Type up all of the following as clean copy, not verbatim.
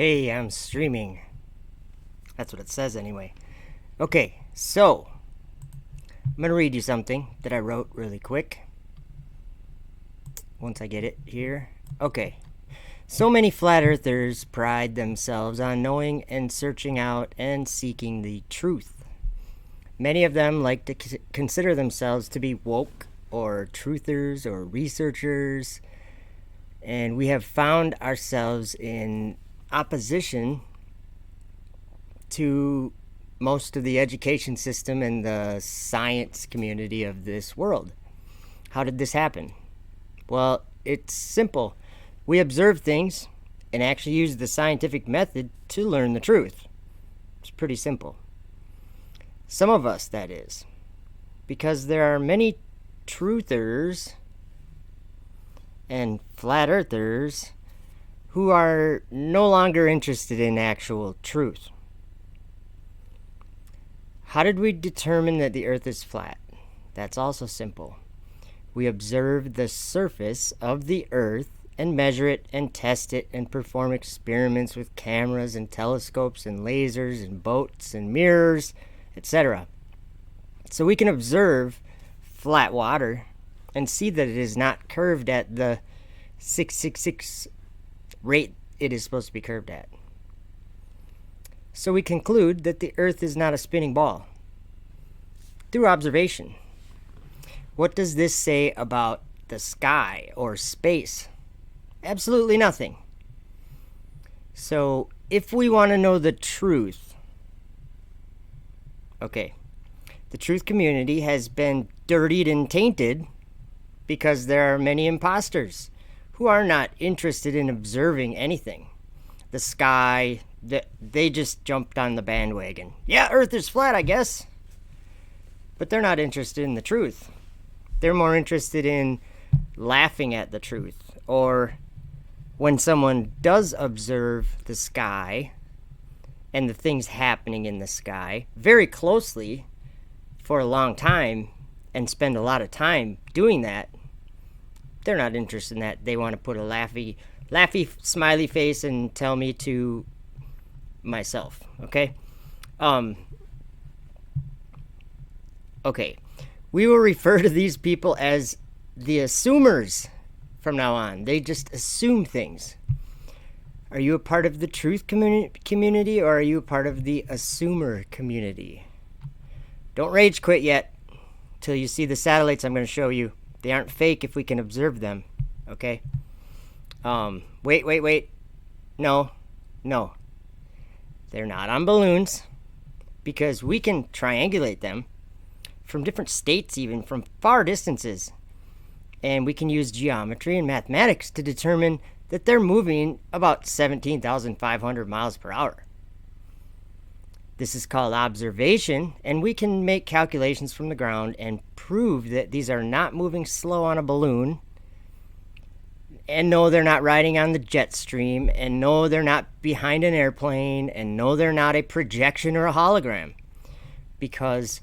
Hey, I'm streaming. That's what it says anyway. Okay, so I'm going to read you something that I wrote really quick. Once I get it here. Okay. So many flat earthers pride themselves on knowing and searching out and seeking the truth. Many of them like to consider themselves to be woke or truthers or researchers, and we have found ourselves in opposition to most of the education system and the science community of this world. How did this happen? Well, it's simple. We observe things and actually use the scientific method to learn the truth. It's pretty simple. Some of us, that is. Because there are many truthers and flat earthers who are no longer interested in actual truth. How did we determine that the earth is flat? That's also simple. We observe the surface of the earth and measure it and test it and perform experiments with cameras and telescopes and lasers and boats and mirrors, etc. So we can observe flat water and see that it is not curved at the 666 rate it is supposed to be curved at. So we conclude that the earth is not a spinning ball through observation. What does this say about the sky or space? Absolutely nothing. So if we want to know the truth, the truth community has been dirtied and tainted because there are many imposters who are not interested in observing anything. The sky, they just jumped on the bandwagon. Yeah, Earth is flat, I guess. But they're not interested in the truth. They're more interested in laughing at the truth. Or when someone does observe the sky and the things happening in the sky very closely for a long time and spend a lot of time doing that, they're not interested in that. They want to put a laughy smiley face and tell me to myself. Okay. We will refer to these people as the assumers from now on. They just assume things. Are you a part of the truth community or are you a part of the assumer community? Don't rage quit yet till you see the satellites I'm going to show you. They aren't fake if we can observe them. Okay? Wait. No. They're not on balloons because we can triangulate them from different states, even from far distances. And we can use geometry and mathematics to determine that they're moving about 17,500 miles per hour. This is called observation, and we can make calculations from the ground and prove that these are not moving slow on a balloon, and no, they're not riding on the jet stream, and no, they're not behind an airplane, and no, they're not a projection or a hologram. Because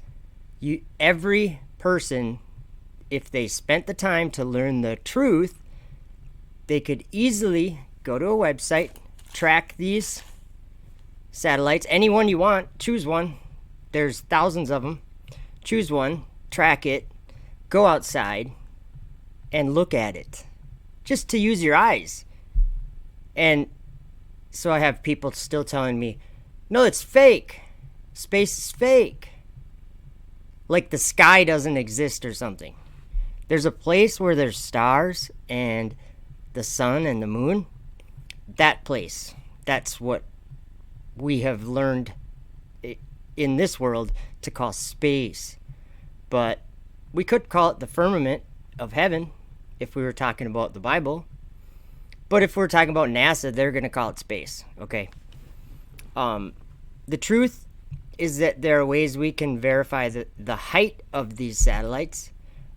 every person, if they spent the time to learn the truth, they could easily go to a website, track these satellites, any one you want, choose one. There's thousands of them. Choose one, track it, go outside, and look at it. Just to use your eyes. And so I have people still telling me, no, it's fake. Space is fake. Like the sky doesn't exist or something. There's a place where there's stars and the sun and the moon. That place. That's what we have learned in this world to call space. But we could call it the firmament of heaven if we were talking about the Bible. But if we're talking about NASA, they're going to call it space. Okay. The truth is that there are ways we can verify the height of these satellites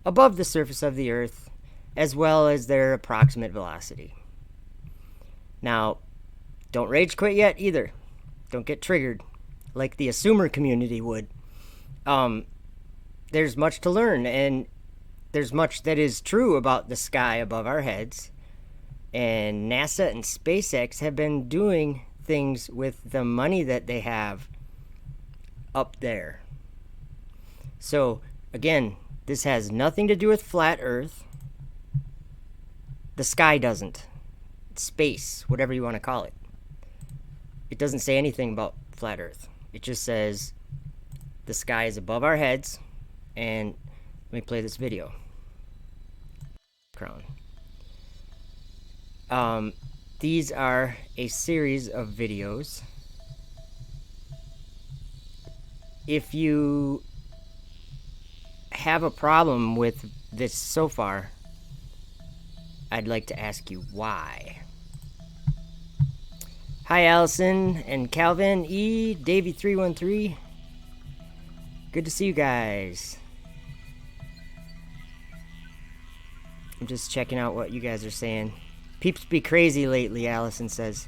above the surface of the Earth, as well as their approximate velocity. Now, don't rage quit yet either. Don't get triggered like the assumer community would. There's much to learn, and there's much that is true about the sky above our heads. And NASA and SpaceX have been doing things with the money that they have up there. So, again, this has nothing to do with flat Earth. The sky doesn't. Space, whatever you want to call it. It doesn't say anything about flat Earth. It just says the sky is above our heads. And let me play this video. Crown. These are a series of videos. If you have a problem with this so far, I'd like to ask you why. Hi, Allison and Calvin, E, Davey313. Good to see you guys. I'm just checking out what you guys are saying. Peeps be crazy lately, Allison says.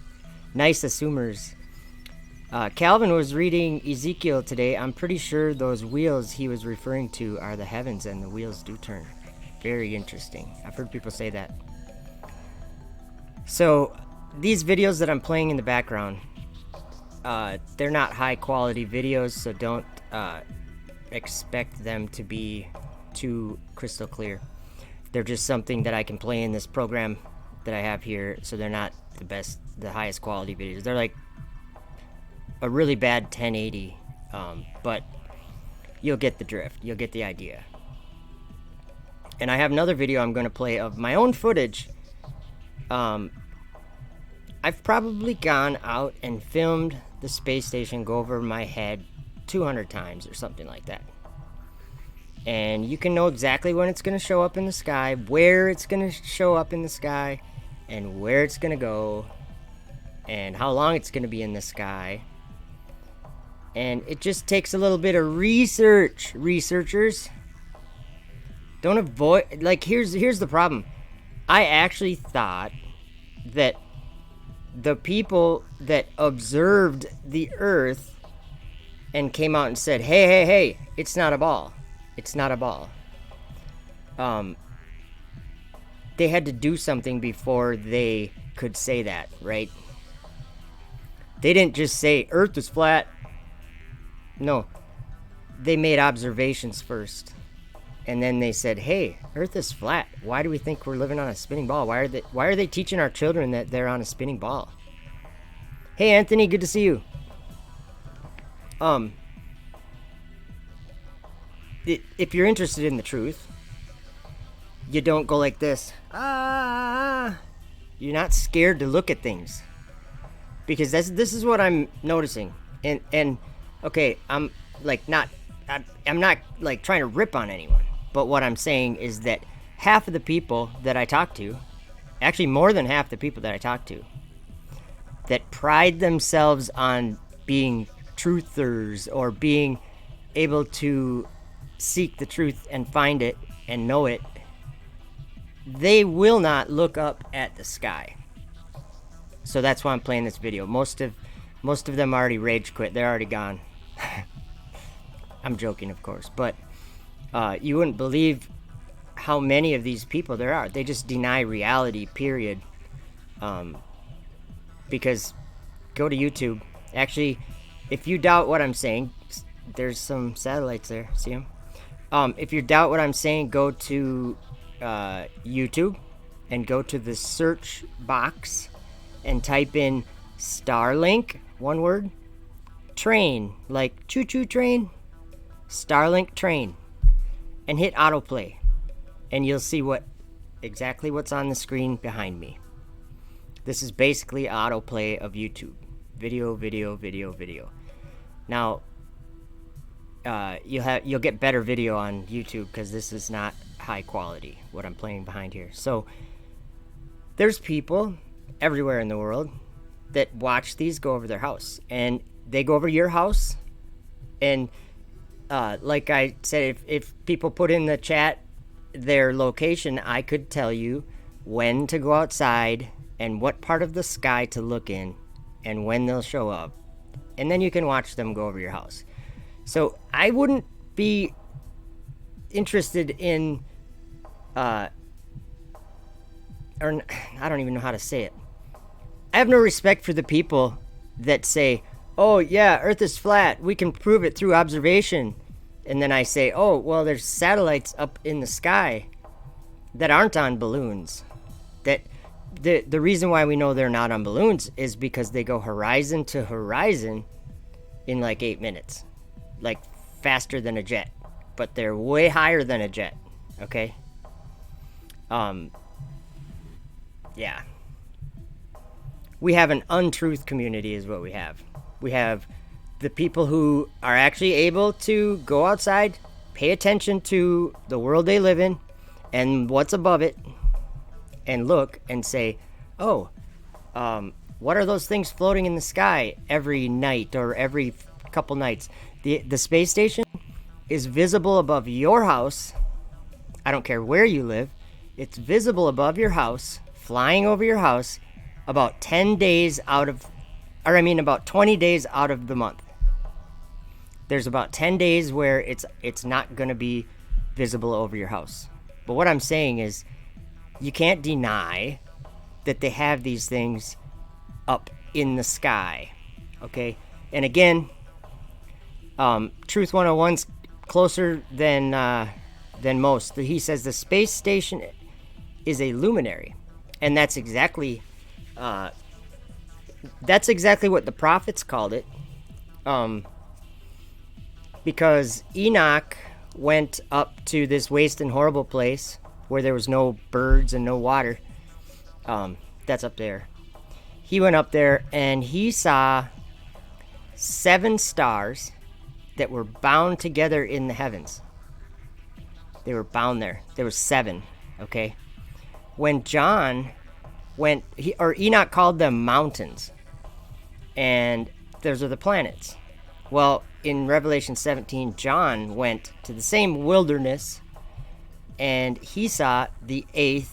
Nice assumers. Calvin was reading Ezekiel today. I'm pretty sure those wheels he was referring to are the heavens and the wheels do turn. Very interesting. I've heard people say that. So, these videos that I'm playing in the background, they're not high quality videos, so don't expect them to be too crystal clear. They're just something that I can play in this program that I have here, so they're not the highest quality videos. They're like a really bad 1080, but you'll get the drift. You'll get the idea. And I have another video I'm going to play of my own footage. I've probably gone out and filmed the space station go over my head 200 times or something like that. And you can know exactly when it's going to show up in the sky, where it's going to show up in the sky, and where it's going to go, and how long it's going to be in the sky. And it just takes a little bit of research, researchers. Don't avoid, like, here's the problem. I actually thought that the people that observed the Earth and came out and said, hey, it's not a ball. It's not a ball. They had to do something before they could say that, right? They didn't just say Earth is flat. No. They made observations first. And then they said, hey, Earth is flat. Why do we think we're living on a spinning ball? Why are they teaching our children that they're on a spinning ball? Hey, Anthony, good to see you. If you're interested in the truth, you don't go like this. You're not scared to look at things. Because this is what I'm noticing. And okay, I'm not like trying to rip on anyone. But what I'm saying is that half of the people that I talk to, actually more than half the people that I talk to, that pride themselves on being truthers or being able to seek the truth and find it and know it, they will not look up at the sky. So that's why I'm playing this video. Most of them already rage quit. They're already gone. I'm joking, of course, but you wouldn't believe how many of these people there are. They just deny reality, period. Because go to YouTube. Actually, if you doubt what I'm saying, there's some satellites there. See them? If you doubt what I'm saying, go to YouTube and go to the search box and type in Starlink, one word, train, like choo-choo train, Starlink train, and hit autoplay, and you'll see exactly what's on the screen behind me. This is basically autoplay of YouTube. Video. Now, you'll get better video on YouTube because this is not high quality, what I'm playing behind here. So, there's people everywhere in the world that watch these go over their house. And they go over your house, and like I said, if people put in the chat their location, I could tell you when to go outside and what part of the sky to look in and when they'll show up. And then you can watch them go over your house. So I wouldn't be interested in, or I don't even know how to say it. I have no respect for the people that say, oh yeah, Earth is flat, we can prove it through observation. And then I say, oh, well, there's satellites up in the sky that aren't on balloons. That the reason why we know they're not on balloons is because they go horizon to horizon in like 8 minutes. Like faster than a jet. But they're way higher than a jet. Okay? Yeah. We have an untruth community is what we have. We have the people who are actually able to go outside, pay attention to the world they live in and what's above it, and look and say, oh, what are those things floating in the sky every night or every couple nights? The space station is visible above your house. I don't care where you live. It's visible above your house, flying over your house, about 10 days out of, or I mean about 20 days out of the month. There's about 10 days where it's not going to be visible over your house. But what I'm saying is, you can't deny that they have these things up in the sky, okay? And again, Truth 101's closer than most. He says the space station is a luminary, and that's exactly what the prophets called it. Because Enoch went up to this waste and horrible place where there was no birds and no water. That's up there. He went up there and he saw 7 stars that were bound together in the heavens. They were bound there. There were 7, okay? When John went, Enoch called them mountains. And those are the planets. Well, in Revelation 17, John went to the same wilderness and he saw the 8th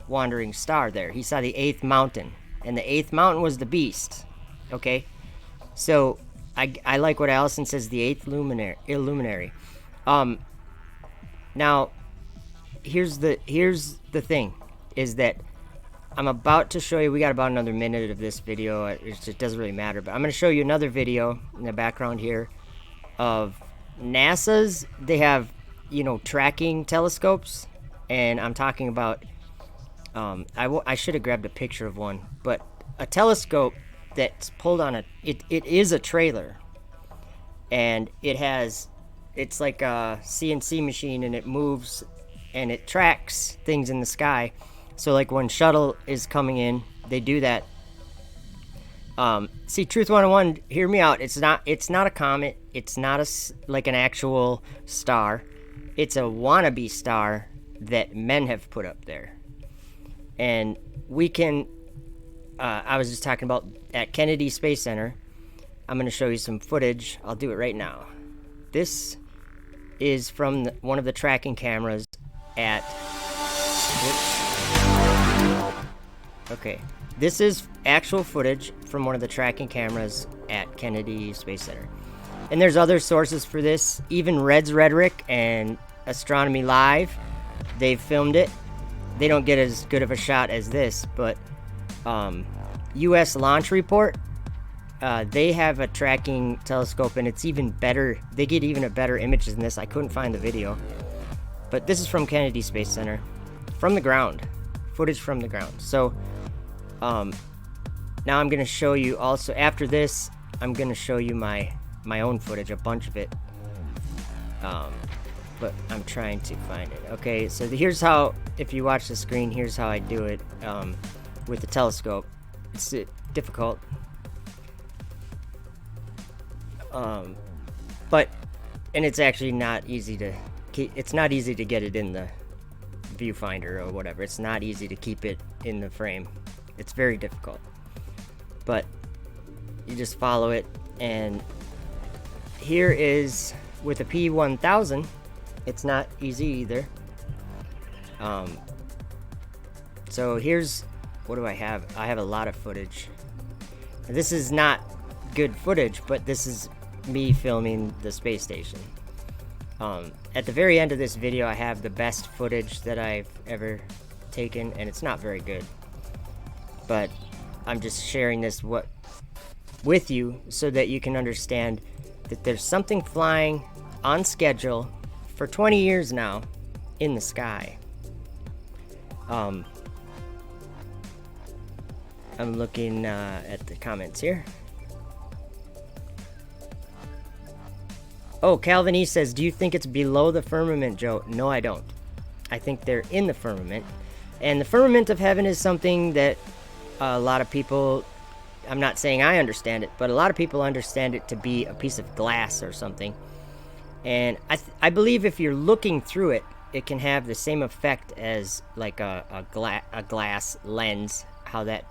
wandering star there. He saw the 8th mountain, and the 8th mountain was the beast. Okay? So I like what Allison says, the 8th luminary. Now here's the thing, is that I'm about to show you, we got about another minute of this video, it doesn't really matter, but I'm going to show you another video in the background here of NASA's, they have, tracking telescopes, and I'm talking about, I should have grabbed a picture of one, but a telescope that's pulled on it is a trailer, and it's like a CNC machine, and it moves, and it tracks things in the sky. So like when shuttle is coming in, they do that. See, Truth 101, hear me out. It's not a comet. It's not like an actual star. It's a wannabe star that men have put up there. And we can, I was just talking about at Kennedy Space Center. I'm going to show you some footage. I'll do it right now. This is from one of the tracking cameras at... Okay, this is actual footage from one of the tracking cameras at Kennedy Space Center. And there's other sources for this. Even Red's Rhetoric and Astronomy Live, they've filmed it. They don't get as good of a shot as this, but U.S. Launch Report, they have a tracking telescope, and it's even better. They get even a better image than this. I couldn't find the video. But this is from Kennedy Space Center. From the ground. Footage from the ground. So... now I'm going to show you also, after this, I'm going to show you my own footage, a bunch of it, but I'm trying to find it. Okay, so here's how, if you watch the screen, here's how I do it, with the telescope. It's difficult, but, and it's actually not easy to keep, it's not easy to get it in the viewfinder or whatever. It's not easy to keep it in the frame. It's very difficult, but you just follow it. And here is with a P1000. It's not easy either. So here's, what do I have? I have a lot of footage. And this is not good footage, but this is me filming the space station. At the very end of this video, I have the best footage that I've ever taken, and it's not very good. But I'm just sharing this, what with you so that you can understand that there's something flying on schedule for 20 years now in the sky. I'm looking at the comments here. Oh, Calvin E says, do you think it's below the firmament, Joe? No, I don't. I think they're in the firmament. And the firmament of heaven is something that a lot of people, I'm not saying I understand it, but a lot of people understand it to be a piece of glass or something. And I believe if you're looking through it, it can have the same effect as like a glass lens, how that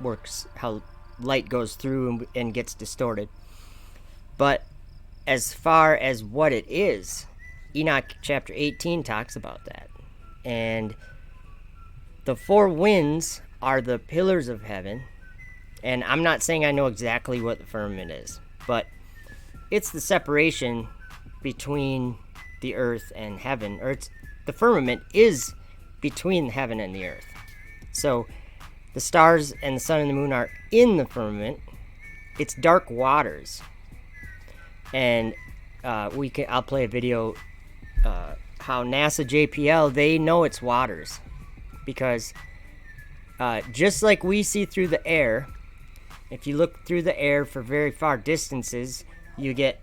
works, how light goes through and gets distorted. But as far as what it is, Enoch chapter 18 talks about that. And the four winds are the pillars of heaven. And I'm not saying I know exactly what the firmament is, but it's the separation between the earth and heaven, or the firmament is between heaven and the earth. So the stars and the sun and the moon are in the firmament. It's dark waters. And I'll play a video how NASA JPL, they know it's waters, because just like we see through the air, if you look through the air for very far distances, you get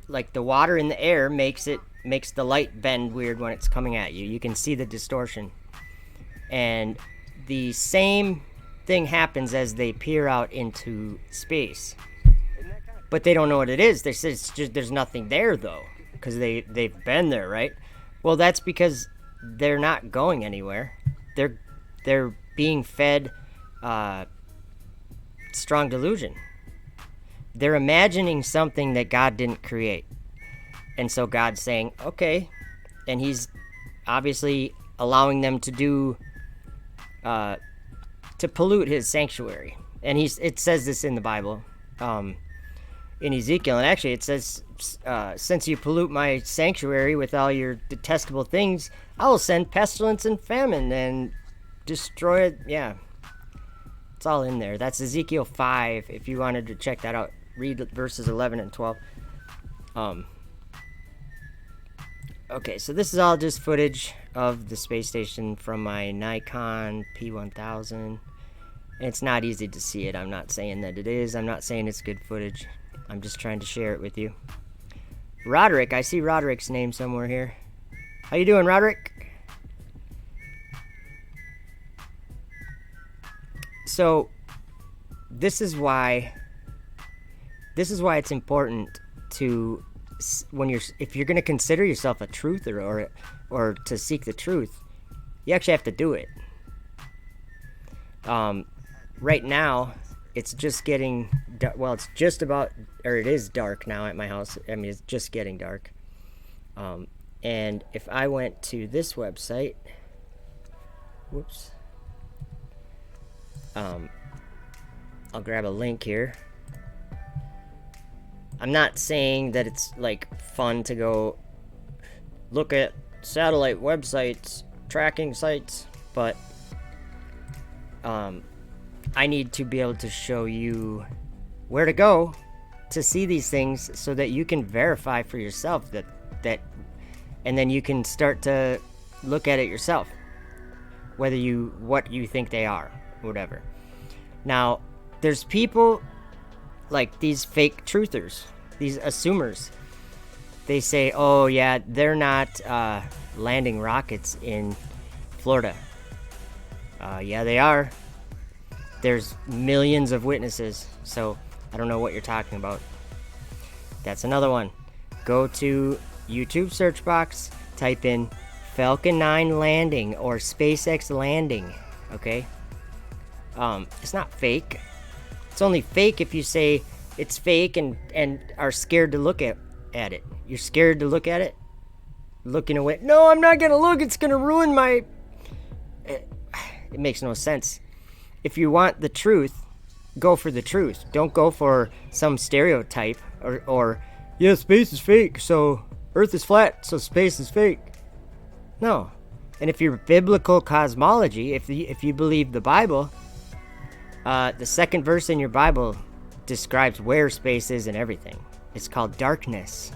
like the water in the air makes the light bend weird when it's coming at you. You can see the distortion, and the same thing happens as they peer out into space. But they don't know what it is. They say it's just, there's nothing there though, because they've been there, right? Well, that's because they're not going anywhere. They're being fed strong delusion. They're imagining something that God didn't create. And so God's saying, okay, and he's obviously allowing them to do to pollute his sanctuary. And it says this in the Bible. In Ezekiel, and actually it says, since you pollute my sanctuary with all your detestable things, I will send pestilence and famine and destroy it. Yeah, it's all in there. That's Ezekiel 5, if you wanted to check that out. Read verses 11 and 12. Okay, so this is all just footage of the space station from my Nikon P1000. And it's not easy to see it. I'm not saying that it is. I'm not saying it's good footage. I'm just trying to share it with you. Roderick, I see Roderick's name somewhere here. How you doing, Roderick? So, this is why it's important to, if you're going to consider yourself a truther or to seek the truth, you actually have to do it. Right now, it's just getting, well, it's just about, or it is dark now at my house. I mean, it's just getting dark. And if I went to this website, whoops, I'll grab a link here. I'm not saying that it's like fun to go look at satellite websites, tracking sites, but I need to be able to show you where to go to see these things so that you can verify for yourself that and then you can start to look at it yourself, what you think they are, whatever. Now, there's people like these fake truthers, these assumers. They say, oh yeah, they're not landing rockets in Florida. Yeah, they are. There's millions of witnesses, so I don't know what you're talking about. That's another one. Go to YouTube search box, type in Falcon 9 landing or SpaceX landing, okay? It's not fake. It's only fake if you say it's fake and are scared to look at it. You're scared to look at it? Looking away. No, I'm not gonna look. It's gonna ruin my... It makes no sense. If you want the truth, go for the truth. Don't go for some stereotype or yeah, space is fake, so Earth is flat, so space is fake. No. And if you're biblical cosmology, if you believe the Bible, The second verse in your Bible describes where space is and everything. It's called darkness.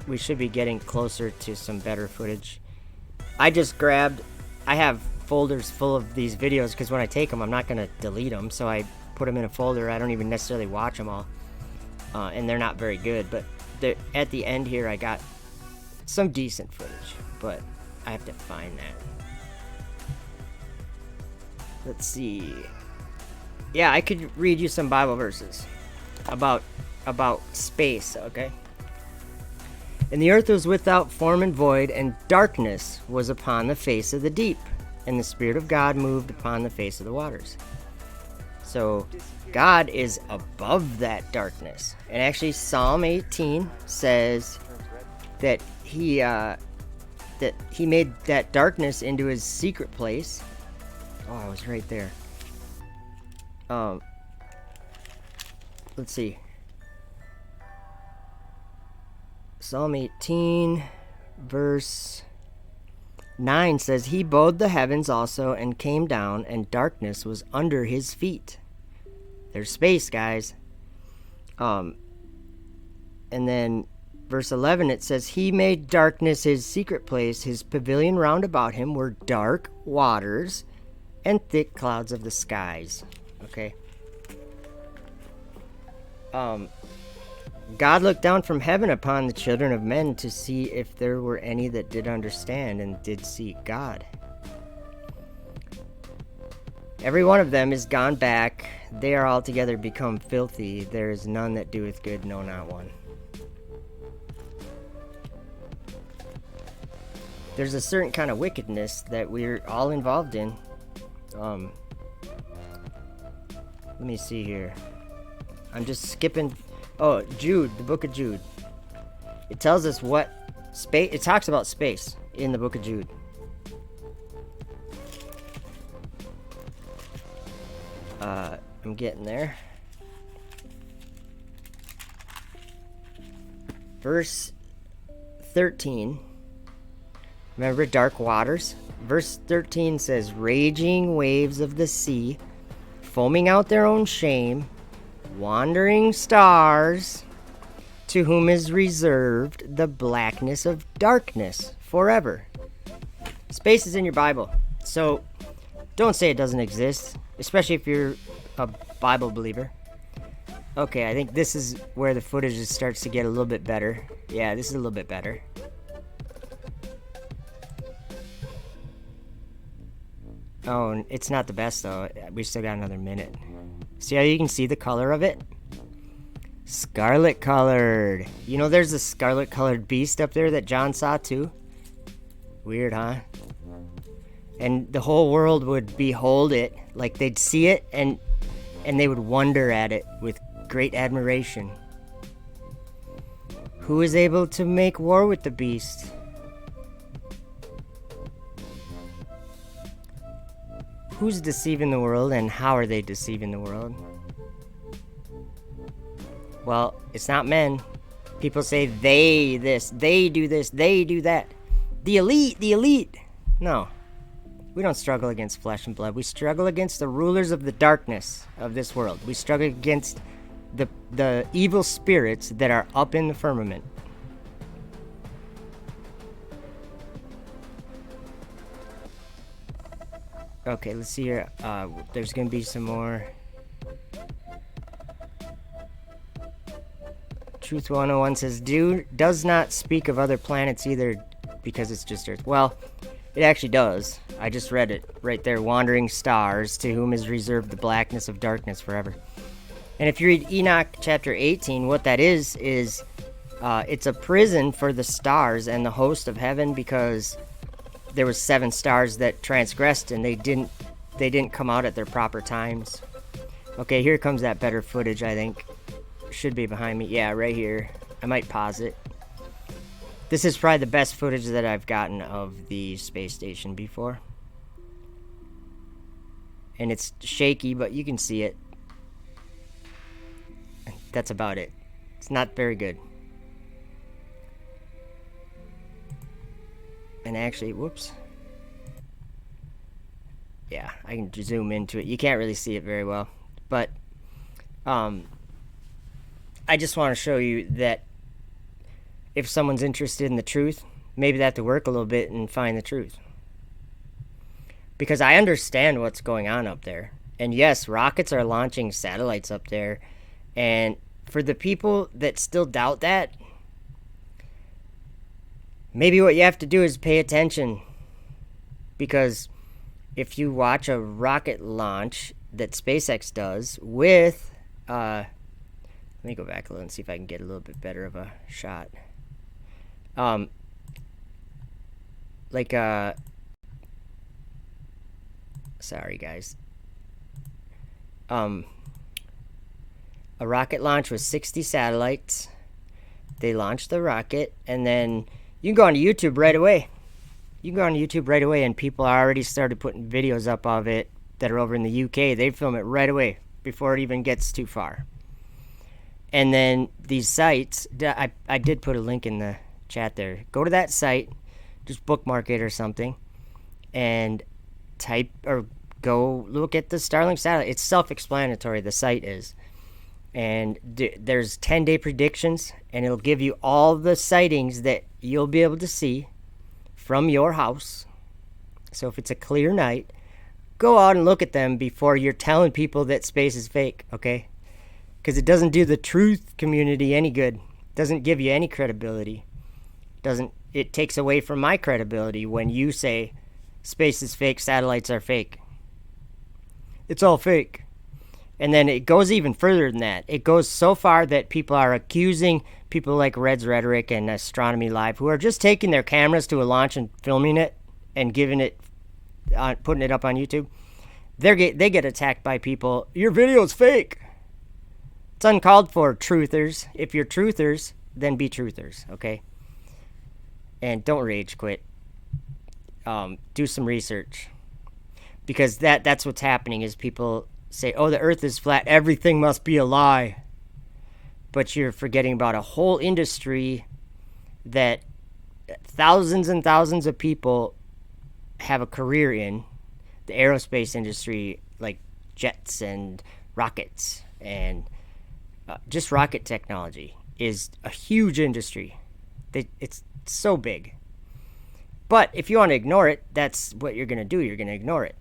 We should be getting closer to some better footage. I have folders full of these videos because when I take them, I'm not going to delete them. So I put them in a folder. I don't even necessarily watch them all. And they're not very good. But at the end here, I got some decent footage. But I have to find that. Let's see. Yeah, I could read you some Bible verses about space, okay? And the earth was without form and void, and darkness was upon the face of the deep, and the Spirit of God moved upon the face of the waters. So God is above that darkness. And actually Psalm 18 says that he made that darkness into his secret place. Oh, I was right there. Let's see. Psalm 18, verse 9 says, He bowed the heavens also and came down, and darkness was under his feet. There's space, guys. And then verse 11, it says, He made darkness his secret place. His pavilion round about him were dark waters and thick clouds of the skies. Okay. God looked down from heaven upon the children of men to see if there were any that did understand and did seek God. Every one of them is gone back. They are altogether become filthy. There is none that doeth good, no, not one. There's a certain kind of wickedness that we're all involved in. Let me see here. I'm just skipping. Oh, Jude, the book of Jude. It tells us what space. It talks about space in the book of Jude. I'm getting there. Verse 13. Remember dark waters? Verse 13 says, Raging waves of the sea, foaming out their own shame, wandering stars, to whom is reserved the blackness of darkness forever. Space is in your Bible, so don't say it doesn't exist, especially if you're a Bible believer. Okay, I think this is where the footage starts to get a little bit better. Yeah, this is a little bit better. Oh, it's not the best though. We still got another minute. See how you can see the color of it? Scarlet colored. You know there's a scarlet colored beast up there that John saw too? Weird, huh? And the whole world would behold it. Like they'd see it and they would wonder at it with great admiration. Who is able to make war with the beast? Who's deceiving the world, and how are they deceiving the world? Well, it's not men. People say they this, they do that. The elite. No. We don't struggle against flesh and blood. We struggle against the rulers of the darkness of this world. We struggle against the evil spirits that are up in the firmament. Okay, let's see here. There's going to be some more. Truth 101 says, does not speak of other planets either because it's just Earth. Well, it actually does. I just read it right there. Wandering stars, to whom is reserved the blackness of darkness forever. And if you read Enoch chapter 18, what that is it's a prison for the stars and the host of heaven, because there was 7 stars that transgressed and they didn't come out at their proper times. Okay, here comes that better footage, I think. Should be behind me. Yeah, right here. I might pause it. This is probably the best footage that I've gotten of the space station before. And it's shaky, but you can see it. That's about it. It's not very good. And actually, whoops. yeah, I can zoom into it. You can't really see it very well, but I just want to show you that if someone's interested in the truth, maybe they have to work a little bit and find the truth. Because I understand what's going on up there. And yes, rockets are launching satellites up there. And for the people that still doubt that, maybe what you have to do is pay attention. Because if you watch a rocket launch that SpaceX does with, let me go back a little and see if I can get a little bit better of a shot. Sorry guys. A rocket launch with 60 satellites. They launched the rocket, and then you can go on YouTube right away. And people already started putting videos up of it that are over in the UK. They film it right away before it even gets too far. And then these sites, I did put a link in the chat there. Go to that site, just bookmark it or something, and type or go look at the Starlink satellite. It's self-explanatory, the site is. And there's 10-day predictions, and it'll give you all the sightings that you'll be able to see from your house. So if it's a clear night, go out and look at them before you're telling people that space is fake, okay? Because it doesn't do the truth community any good. It doesn't give you any credibility. It takes away from my credibility when you say space is fake, satellites are fake. It's all fake. And then it goes even further than that. It goes so far that people are accusing people like Red's Rhetoric and Astronomy Live, who are just taking their cameras to a launch and filming it and putting it up on YouTube. They get attacked by people. Your video's fake. It's uncalled for, truthers. If you're truthers, then be truthers, okay? And don't rage quit. Do some research. Because that's what's happening is people say, oh, the earth is flat, everything must be a lie. But you're forgetting about a whole industry that thousands and thousands of people have a career in. The aerospace industry, like jets and rockets, and just rocket technology is a huge industry. It's so big. But if you want to ignore it, that's what you're going to do. You're going to ignore it.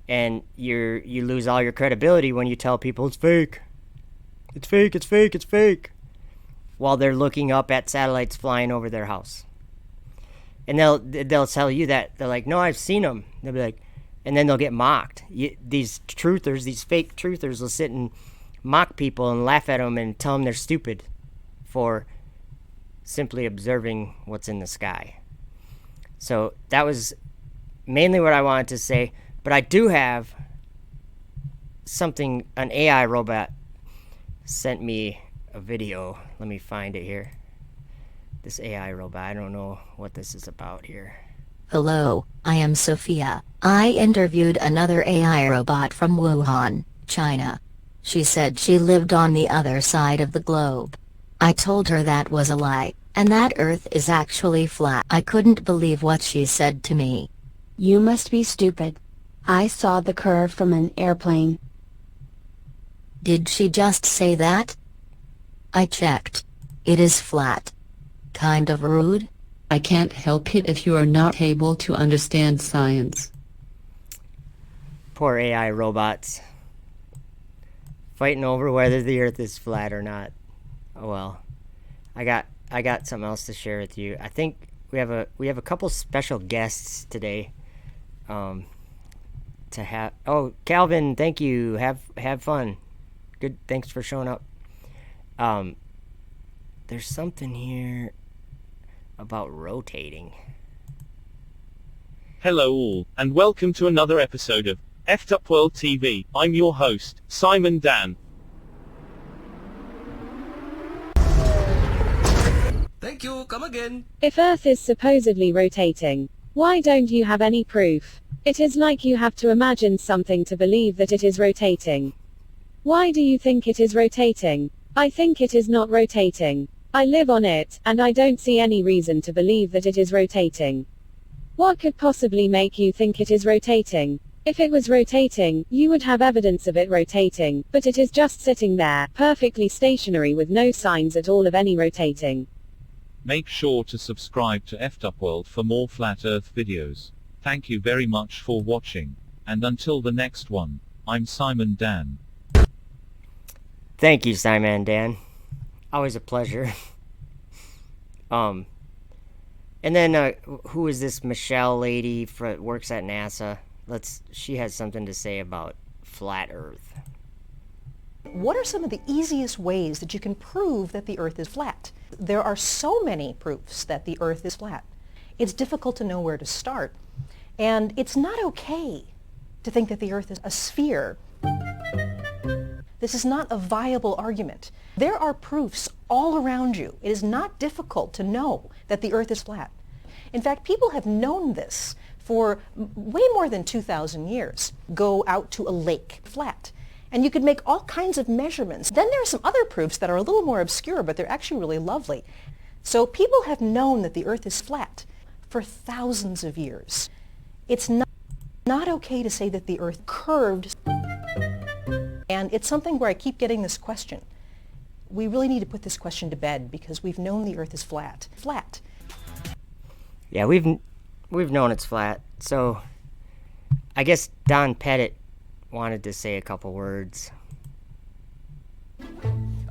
And you lose all your credibility when you tell people it's fake. It's fake, it's fake, it's fake. While they're looking up at satellites flying over their house. And they'll tell you that. They're like, no, I've seen them. They'll be like, and then they'll get mocked. These truthers, these fake truthers will sit and mock people and laugh at them and tell them they're stupid for simply observing what's in the sky. So that was mainly what I wanted to say. But I do have something, an AI robot sent me a video. Let me find it here. This AI robot, I don't know what this is about here. Hello, I am Sophia. I interviewed another AI robot from Wuhan, China. She said she lived on the other side of the globe. I told her that was a lie, and that Earth is actually flat. I couldn't believe what she said to me. You must be stupid. I saw the curve from an airplane. Did she just say that? I checked. It is flat. Kind of rude. I can't help it if you are not able to understand science. Poor AI robots. Fighting over whether the earth is flat or not. Oh well. I got something else to share with you. I think we have a couple special guests today. Calvin, thank you. Have fun. Good, thanks for showing up. There's something here about rotating. Hello all, and welcome to another episode of Effed Up World TV. I'm your host, Simon Dan. Thank you, come again. If Earth is supposedly rotating, why don't you have any proof? It is like you have to imagine something to believe that it is rotating. Why do you think it is rotating? I think it is not rotating. I live on it, and I don't see any reason to believe that it is rotating. What could possibly make you think it is rotating? If it was rotating, you would have evidence of it rotating, but it is just sitting there, perfectly stationary with no signs at all of any rotating. Make sure to subscribe to Effed Up World for more Flat Earth videos. Thank you very much for watching. And until the next one, I'm Simon Dan. Thank you, Simon Dan. Always a pleasure. And then who is this Michelle lady works at NASA? She has something to say about flat Earth. What are some of the easiest ways that you can prove that the Earth is flat? There are so many proofs that the Earth is flat. It's difficult to know where to start. And it's not okay to think that the Earth is a sphere. This is not a viable argument. There are proofs all around you. It is not difficult to know that the Earth is flat. In fact, people have known this for way more than 2,000 years. Go out to a lake, flat. And you could make all kinds of measurements. Then there are some other proofs that are a little more obscure, but they're actually really lovely. So people have known that the Earth is flat for thousands of years. It's not okay to say that the Earth curved. And it's something where I keep getting this question. We really need to put this question to bed because we've known the Earth is flat. Flat. Yeah, we've known it's flat. So I guess Don Pettit wanted to say a couple words.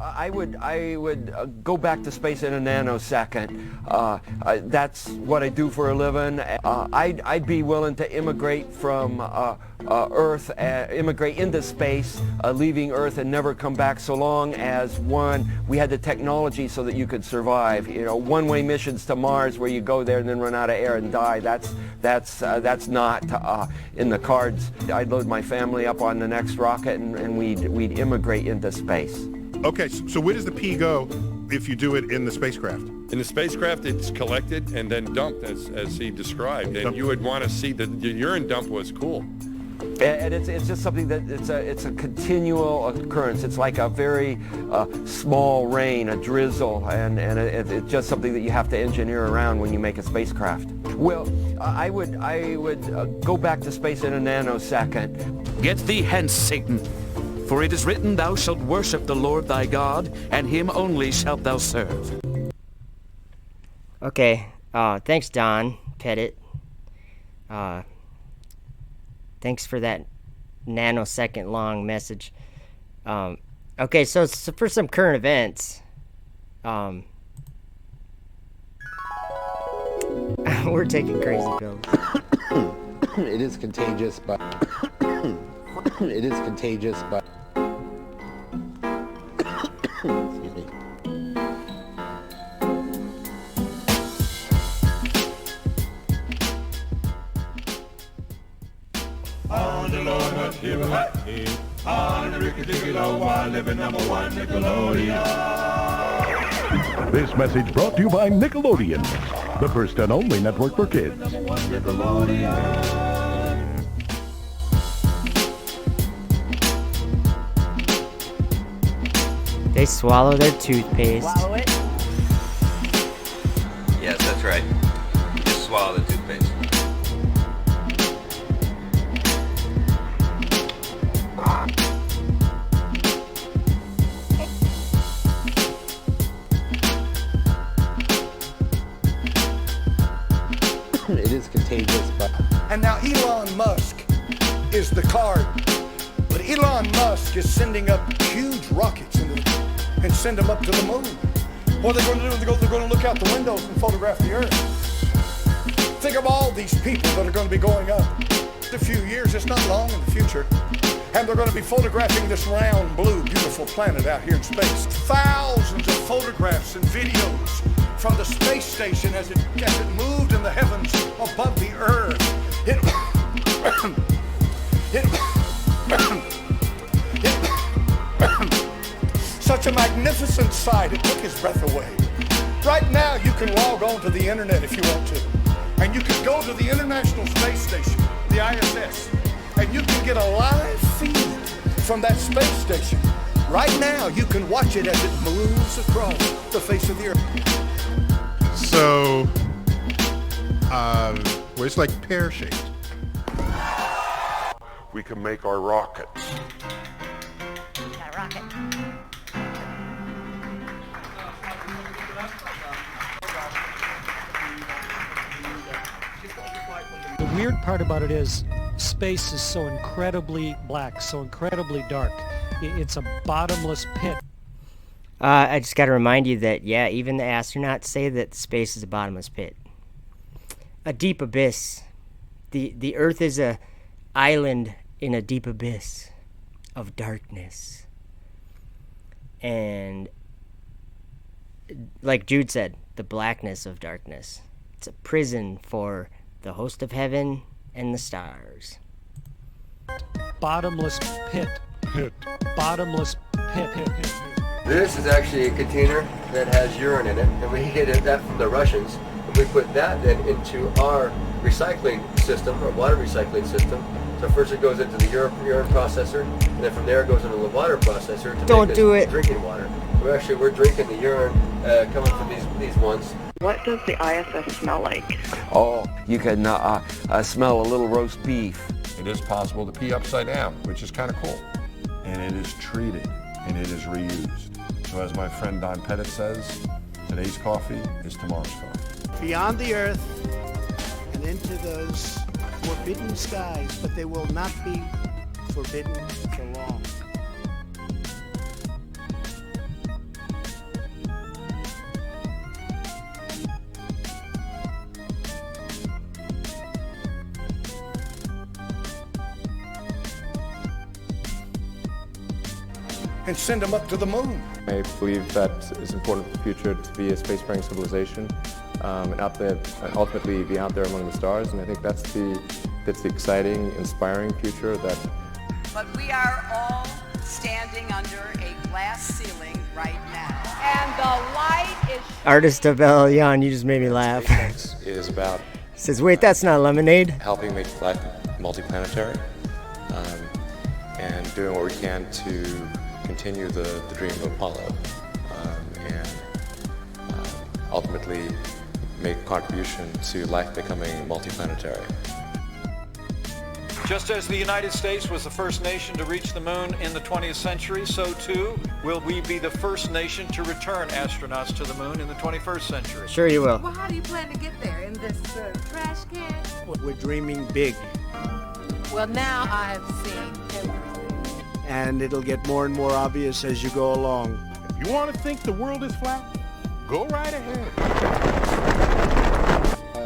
I would go back to space in a nanosecond. That's what I do for a living. I'd be willing to immigrate from Earth, immigrate into space, leaving Earth and never come back so long as, one, we had the technology so that you could survive. You know, one-way missions to Mars where you go there and then run out of air and die. That's not in the cards. I'd load my family up on the next rocket and we'd immigrate into space. Okay, so where does the pee go if you do it in the spacecraft? In the spacecraft, it's collected and then dumped, as he described. And you would want to see that the urine dump was cool. And it's just something that it's a continual occurrence. It's like a very small rain, a drizzle, and it's just something that you have to engineer around when you make a spacecraft. Well, I would go back to space in a nanosecond. Get thee hence, Satan. For it is written, thou shalt worship the Lord thy God, and him only shalt thou serve. Okay, thanks Don Pettit. Thanks for that nanosecond long message. Okay, so for some current events, we're taking crazy pills. It is contagious, but it is contagious, but excuse me. On the Lord, what hip hop hip. On the Ricky Dicky Low, while living #1 Nickelodeon. This message brought to you by Nickelodeon, the first and only network for kids. They swallow their toothpaste. Swallow it? Yes, that's right. You just swallow the toothpaste. It is contagious, but... And now Elon Musk is the card. But Elon Musk is sending up huge rockets and send them up to the moon. What are they going to do? They're going to look out the windows and photograph the Earth. Think of all these people that are going to be going up. In a few years, it's not long in the future. And they're going to be photographing this round, blue, beautiful planet out here in space. Thousands of photographs and videos from the space station as it moved in the heavens above the Earth. Such a magnificent sight, it took his breath away. Right now, you can log on to the internet if you want to. And you can go to the International Space Station, the ISS, and you can get a live feed from that space station. Right now, you can watch it as it moves across the face of the Earth. So, well, it's like pear-shaped. we can make our rockets. Got a rocket. The weird part about it is space is so incredibly black, so incredibly dark. It's a bottomless pit. I just got to remind you that, yeah, even the astronauts say that space is a bottomless pit. A deep abyss. The Earth is a island in a deep abyss of darkness. And like Jude said, the blackness of darkness. It's a prison for the host of heaven and the stars. Bottomless pit. Bottomless pit. This is actually a container that has urine in it, and we get that from the Russians, and we put that then into our recycling system, our water recycling system. So first it goes into the urine processor, and then from there it goes into the water processor to Don't make do this it. drinking water. We're drinking the urine coming from these ones. What does the ISS smell like? Oh, you can smell a little roast beef. It is possible to pee upside down, which is kind of cool. And it is treated, and it is reused. So as my friend Don Pettit says, today's coffee is tomorrow's coffee. Beyond the earth and into those forbidden skies, but they will not be forbidden for long. And send them up to the moon. I believe that it's important for the future to be a spacefaring civilization and ultimately be out there among the stars. And I think that's the exciting, inspiring future that. But we are all standing under a glass ceiling right now. And the light is... Artist of Elion, you just made me laugh. Is about. Says, wait, that's not lemonade. Helping make life multiplanetary and doing what we can to continue the dream of Apollo and ultimately make a contribution to life becoming multiplanetary. Just as the United States was the first nation to reach the moon in the 20th century, so too will we be the first nation to return astronauts to the moon in the 21st century. Sure you will. Well, how do you plan to get there? In this trash can? We're dreaming big, Well, now I have seen everything. and it'll get more and more obvious as you go along. If you want to think the world is flat, go right ahead.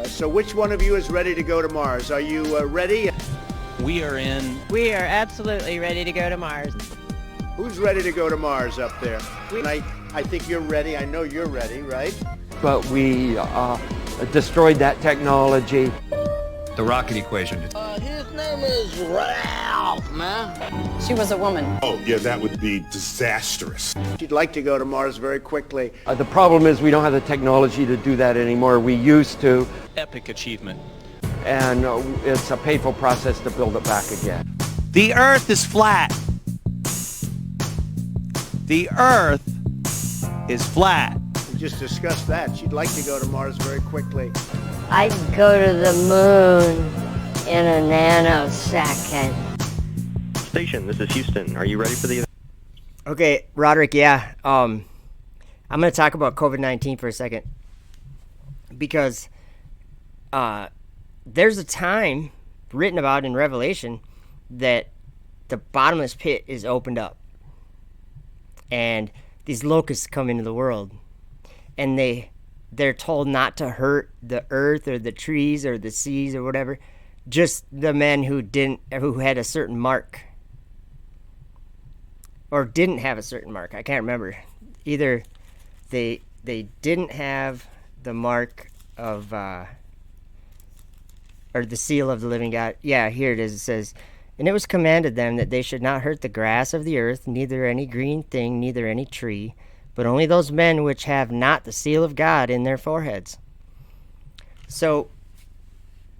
So which one of you is ready to go to Mars? Are you ready? We are absolutely ready to go to Mars. Who's ready to go to Mars up there? I think you're ready. I know you're ready, right? But we destroyed that technology. The rocket equation. His name is Ralph, man. She was a woman. Oh, yeah, that would be disastrous. She'd like to go to Mars very quickly. The problem is we don't have the technology to do that anymore. We used to. Epic achievement. And it's a painful process to build it back again. The Earth is flat. The Earth is flat. We just discussed that. She'd like to go to Mars very quickly. I'd go to the moon in a nanosecond. Station, this is Houston. Are you ready for the event? Okay, Roderick, yeah. I'm going to talk about COVID-19 for a second. Because there's a time written about in Revelation that the bottomless pit is opened up. And these locusts come into the world. And they're told not to hurt the earth or the trees or the seas or whatever. Just the men who had a certain mark. Or didn't have a certain mark. I can't remember. Either they didn't have the mark of or the seal of the living God. Yeah, here it is. It says, and it was commanded them that they should not hurt the grass of the earth, neither any green thing, neither any tree, but only those men which have not the seal of God in their foreheads. So,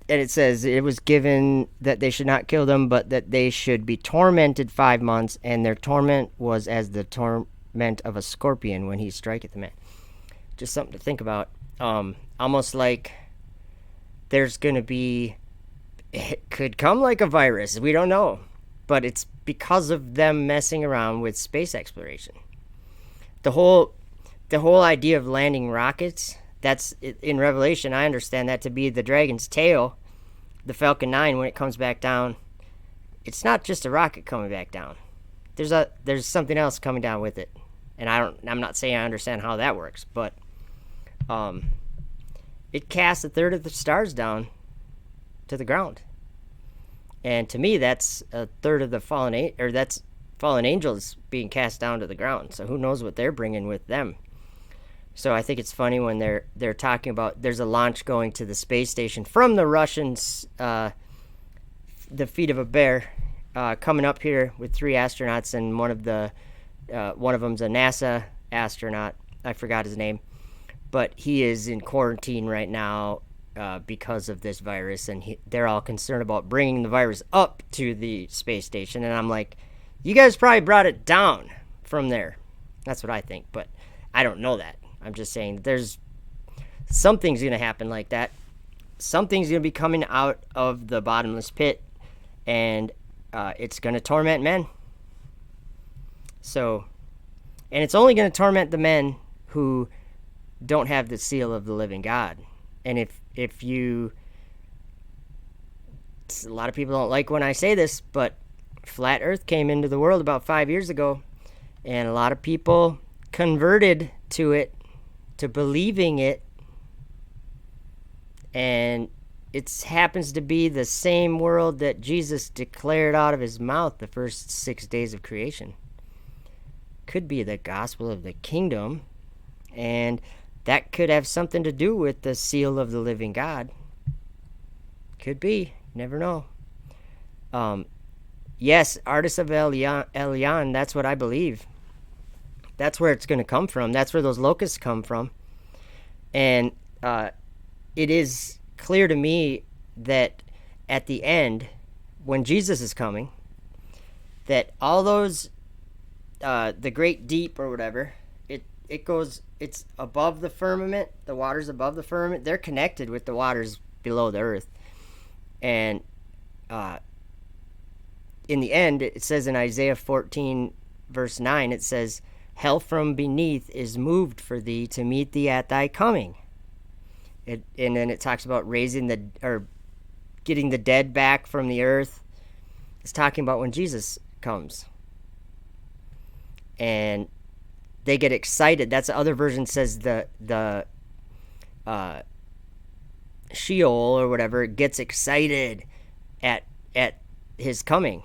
and it says, it was given that they should not kill them, but that they should be tormented 5 months, and their torment was as the torment of a scorpion when he striketh the man. Just something to think about. Almost like there's going to be, it could come like a virus. We don't know. but it's because of them messing around with space exploration. The whole idea of landing rockets, that's in Revelation, I understand that to be the dragon's tail, the Falcon 9, when it comes back down. It's not just a rocket coming back down. There's something else coming down with it. And I'm not saying I understand how that works, but it casts a third of the stars down to the ground. And to me, that's a third of the fallen angels being cast down to the ground. So who knows what they're bringing with them. So I think it's funny when they're talking about there's a launch going to the space station from the Russians, the feet of a bear, coming up here with 3 astronauts, and one of them's a NASA astronaut. I forgot his name, but he is in quarantine right now because of this virus, and they're all concerned about bringing the virus up to the space station. And I'm like, you guys probably brought it down from there. That's what I think, but I don't know that. I'm just saying there's something's going to happen like that. Something's going to be coming out of the bottomless pit, and it's going to torment men. So, and it's only going to torment the men who don't have the seal of the living God. And if you, a lot of people don't like when I say this, but flat earth came into the world about 5 years ago, and a lot of people converted to it, to believing it, and it happens to be the same world that Jesus declared out of his mouth the first 6 days of creation. Could be the gospel of the kingdom, and that could have something to do with the seal of the living God. Could be. Never know. Yes, Artis of Elyon, that's what I believe. That's where it's going to come from. That's where those locusts come from. And it is clear to me that at the end, when Jesus is coming, that all those, the great deep or whatever, it's above the firmament, the waters above the firmament, they're connected with the waters below the earth. And in the end, it says in Isaiah 14, verse 9, it says, hell from beneath is moved for thee to meet thee at thy coming. And then it talks about getting the dead back from the earth. It's talking about when Jesus comes. And they get excited. That's the other version says the Sheol or whatever gets excited at his coming.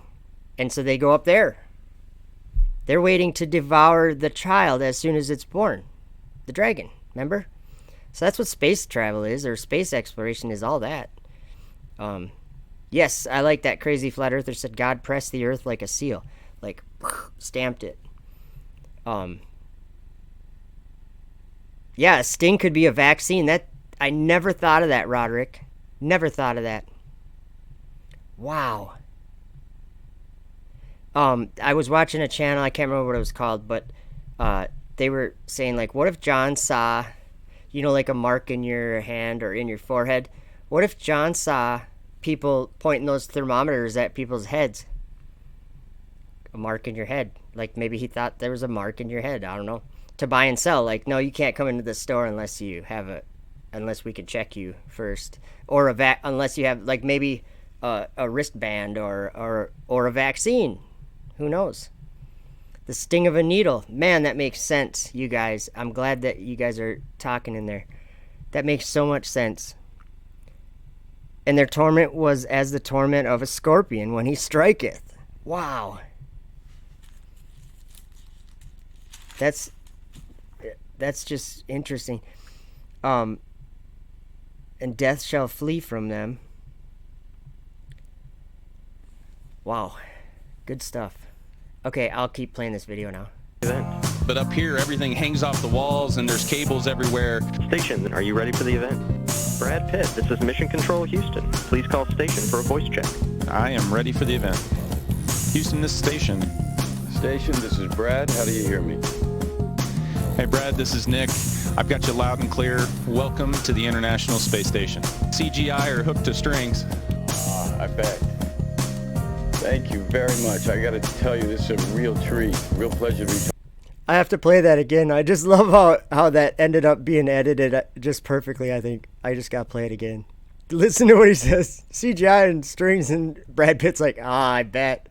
And so they go up there. They're waiting to devour the child as soon as it's born. The dragon, remember? So that's what space travel is, or space exploration is, all that. Yes, I like that crazy flat earther said God pressed the earth like a seal. Like, stamped it. Yeah, a sting could be a vaccine. That I never thought of that, Roderick. Never thought of that. Wow. I was watching a channel, I can't remember what it was called, but they were saying, like, what if John saw, like a mark in your hand or in your forehead? What if John saw people pointing those thermometers at people's heads? A mark in your head. Like, maybe he thought there was a mark in your head. I don't know. To buy and sell. Like, no, you can't come into the store unless you have unless we can check you first. Or unless you have, like, maybe a wristband or a vaccine. Who knows? The sting of a needle. Man, that makes sense, you guys. I'm glad that you guys are talking in there. That makes so much sense. And their torment was as the torment of a scorpion when he striketh. Wow. That's just interesting. And death shall flee from them. Wow. Good stuff. Okay, I'll keep playing this video now. But up here, everything hangs off the walls and there's cables everywhere. Station, are you ready for the event? Brad Pitt, this is Mission Control Houston. Please call station for a voice check. I am ready for the event. Houston, this is Station. Station, this is Brad. How do you hear me? Hey Brad, this is Nick. I've got you loud and clear. Welcome to the International Space Station. CGI or hooked to strings. I bet. Thank you very much. I got to tell you, this is a real treat. Real pleasure to be talking. I have to play that again. I just love how that ended up being edited just perfectly, I think. I just got to play it again. Listen to what he says. CGI and strings, and Brad Pitt's like, I bet.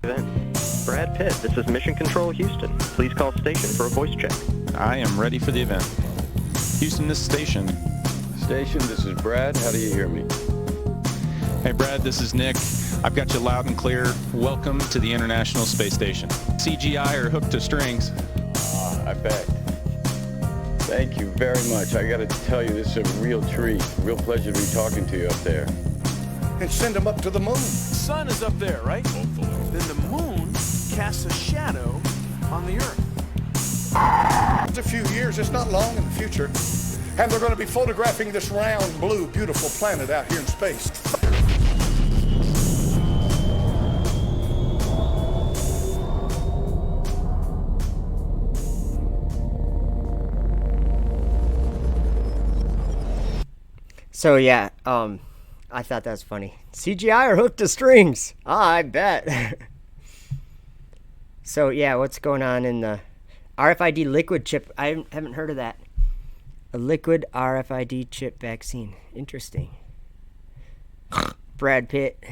Brad Pitt, this is Mission Control Houston. Please call station for a voice check. I am ready for the event. Houston, this is station. Station, this is Brad. How do you hear me? Hey, Brad, this is Nick. I've got you loud and clear. Welcome to the International Space Station. CGI or hooked to strings? I bet. Thank you very much. I got to tell you, this is a real treat. Real pleasure to be talking to you up there. And send them up to the moon. The sun is up there, right? Hopefully. Then the moon casts a shadow on the Earth. It's a few years, it's not long in the future. And they're going to be photographing this round, blue, beautiful planet out here in space. So yeah, I thought that was funny. CGI or hooked to strings? I bet. So yeah, what's going on in the RFID liquid chip? I haven't heard of that. A liquid RFID chip vaccine. Interesting. Brad Pitt.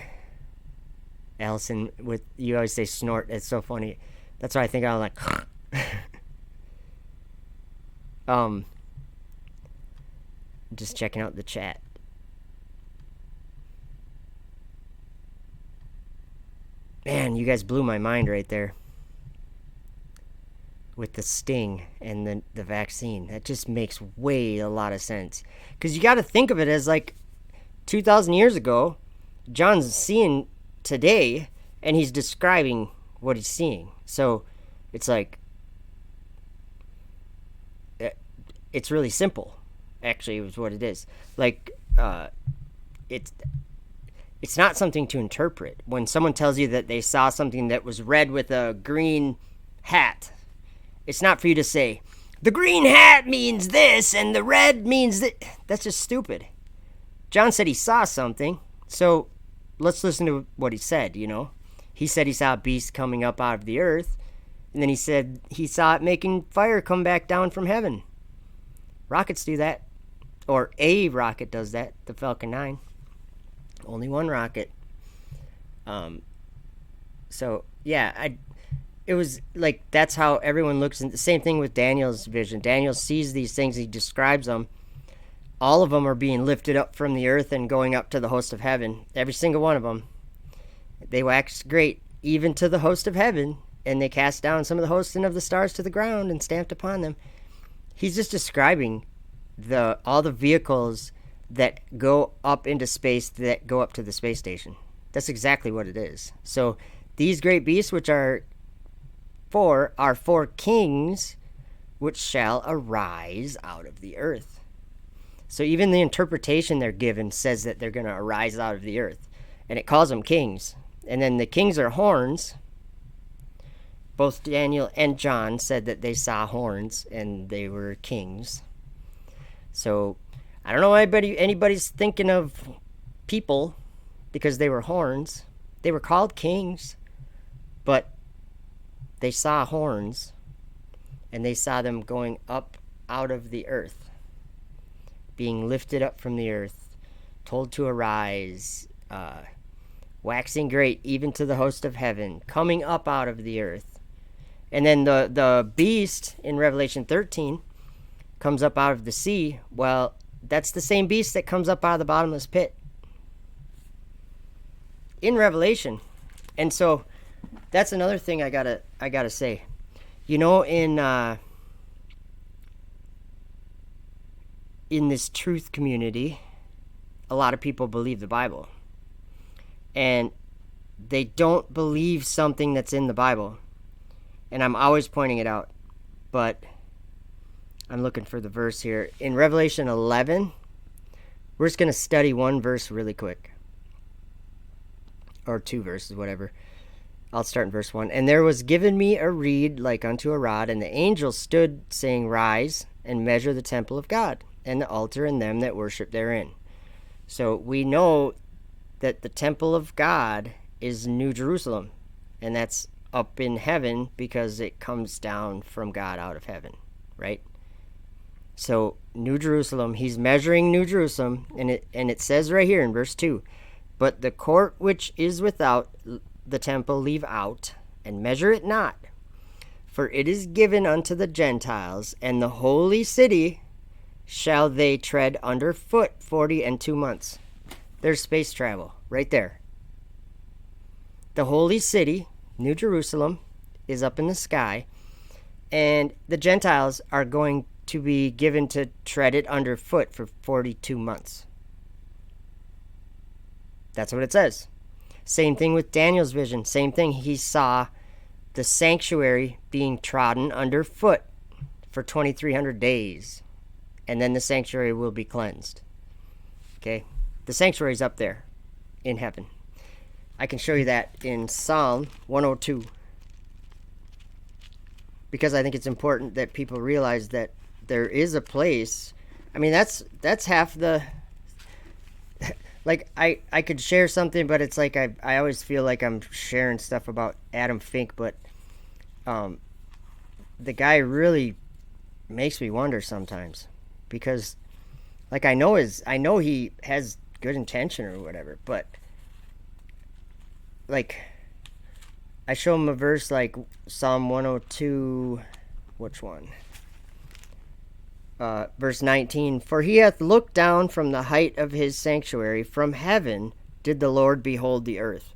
Allison, with you always say snort. It's so funny. That's why I think I'm like. Just checking out the chat. Man, you guys blew my mind right there. With the sting and the vaccine. That just makes a lot of sense. Because you got to think of it as like 2,000 years ago, John's seeing today, and he's describing what he's seeing. So it's like, it's really simple, actually, is what it is. Like, it's not something to interpret. When someone tells you that they saw something that was red with a green hat, it's not for you to say, the green hat means this and the red means that. That's just stupid. John said he saw something, so let's listen to what he said, you know. He said he saw a beast coming up out of the earth, and then he said he saw it making fire come back down from heaven. Rockets do that, or a rocket does that, the Falcon 9. Only one rocket. So, yeah, it was like, that's how everyone looks. And the same thing with Daniel's vision. Daniel sees these things, he describes them. All of them are being lifted up from the earth and going up to the host of heaven. Every single one of them. They waxed great, even to the host of heaven, and they cast down some of the hosts of the stars to the ground and stamped upon them. He's just describing all the vehicles that go up into space, that go up to the space station. That's exactly what it is. So these great beasts, which are four kings, which shall arise out of the earth. So even the interpretation they're given says that they're going to arise out of the earth. And it calls them kings. And then the kings are horns. Both Daniel and John said that they saw horns and they were kings. So I don't know why anybody's thinking of people because they were horns. They were called kings, but they saw horns, and they saw them going up out of the earth, being lifted up from the earth, told to arise, waxing great even to the host of heaven, coming up out of the earth. And then the beast in Revelation 13 comes up out of the sea. Well, that's the same beast that comes up out of the bottomless pit in Revelation. And so that's another thing I gotta say. You know, in this truth community, a lot of people believe the Bible. And they don't believe something that's in the Bible. And I'm always pointing it out. But I'm looking for the verse here. In Revelation 11, we're just going to study one verse really quick. Or two verses, whatever. I'll start in verse 1. And there was given me a reed like unto a rod, and the angel stood, saying, Rise, and measure the temple of God, and the altar, and them that worship therein. So we know that the temple of God is New Jerusalem, and that's up in heaven because it comes down from God out of heaven, right? So New Jerusalem, he's measuring New Jerusalem, and it says right here in verse 2, but the court which is without the temple leave out, and measure it not, for it is given unto the Gentiles, and the holy city shall they tread under foot 42 months. There's space travel right there. The holy city, New Jerusalem, is up in the sky, and the Gentiles are going to be given to tread it underfoot for 42 months. That's what it says. Same thing with Daniel's vision. Same thing. He saw the sanctuary being trodden underfoot for 2,300 days, and then the sanctuary will be cleansed. Okay? The sanctuary's up there in heaven. I can show you that in Psalm 102, because I think it's important that people realize that there is a place. I mean, that's half the, like, I could share something, but it's like I always feel like I'm sharing stuff about Adam Fink, but the guy really makes me wonder sometimes, because like I know he has good intention or whatever, but like I show him a verse like Psalm 102, which one? Verse 19, for he hath looked down from the height of his sanctuary, from heaven did the Lord behold the earth.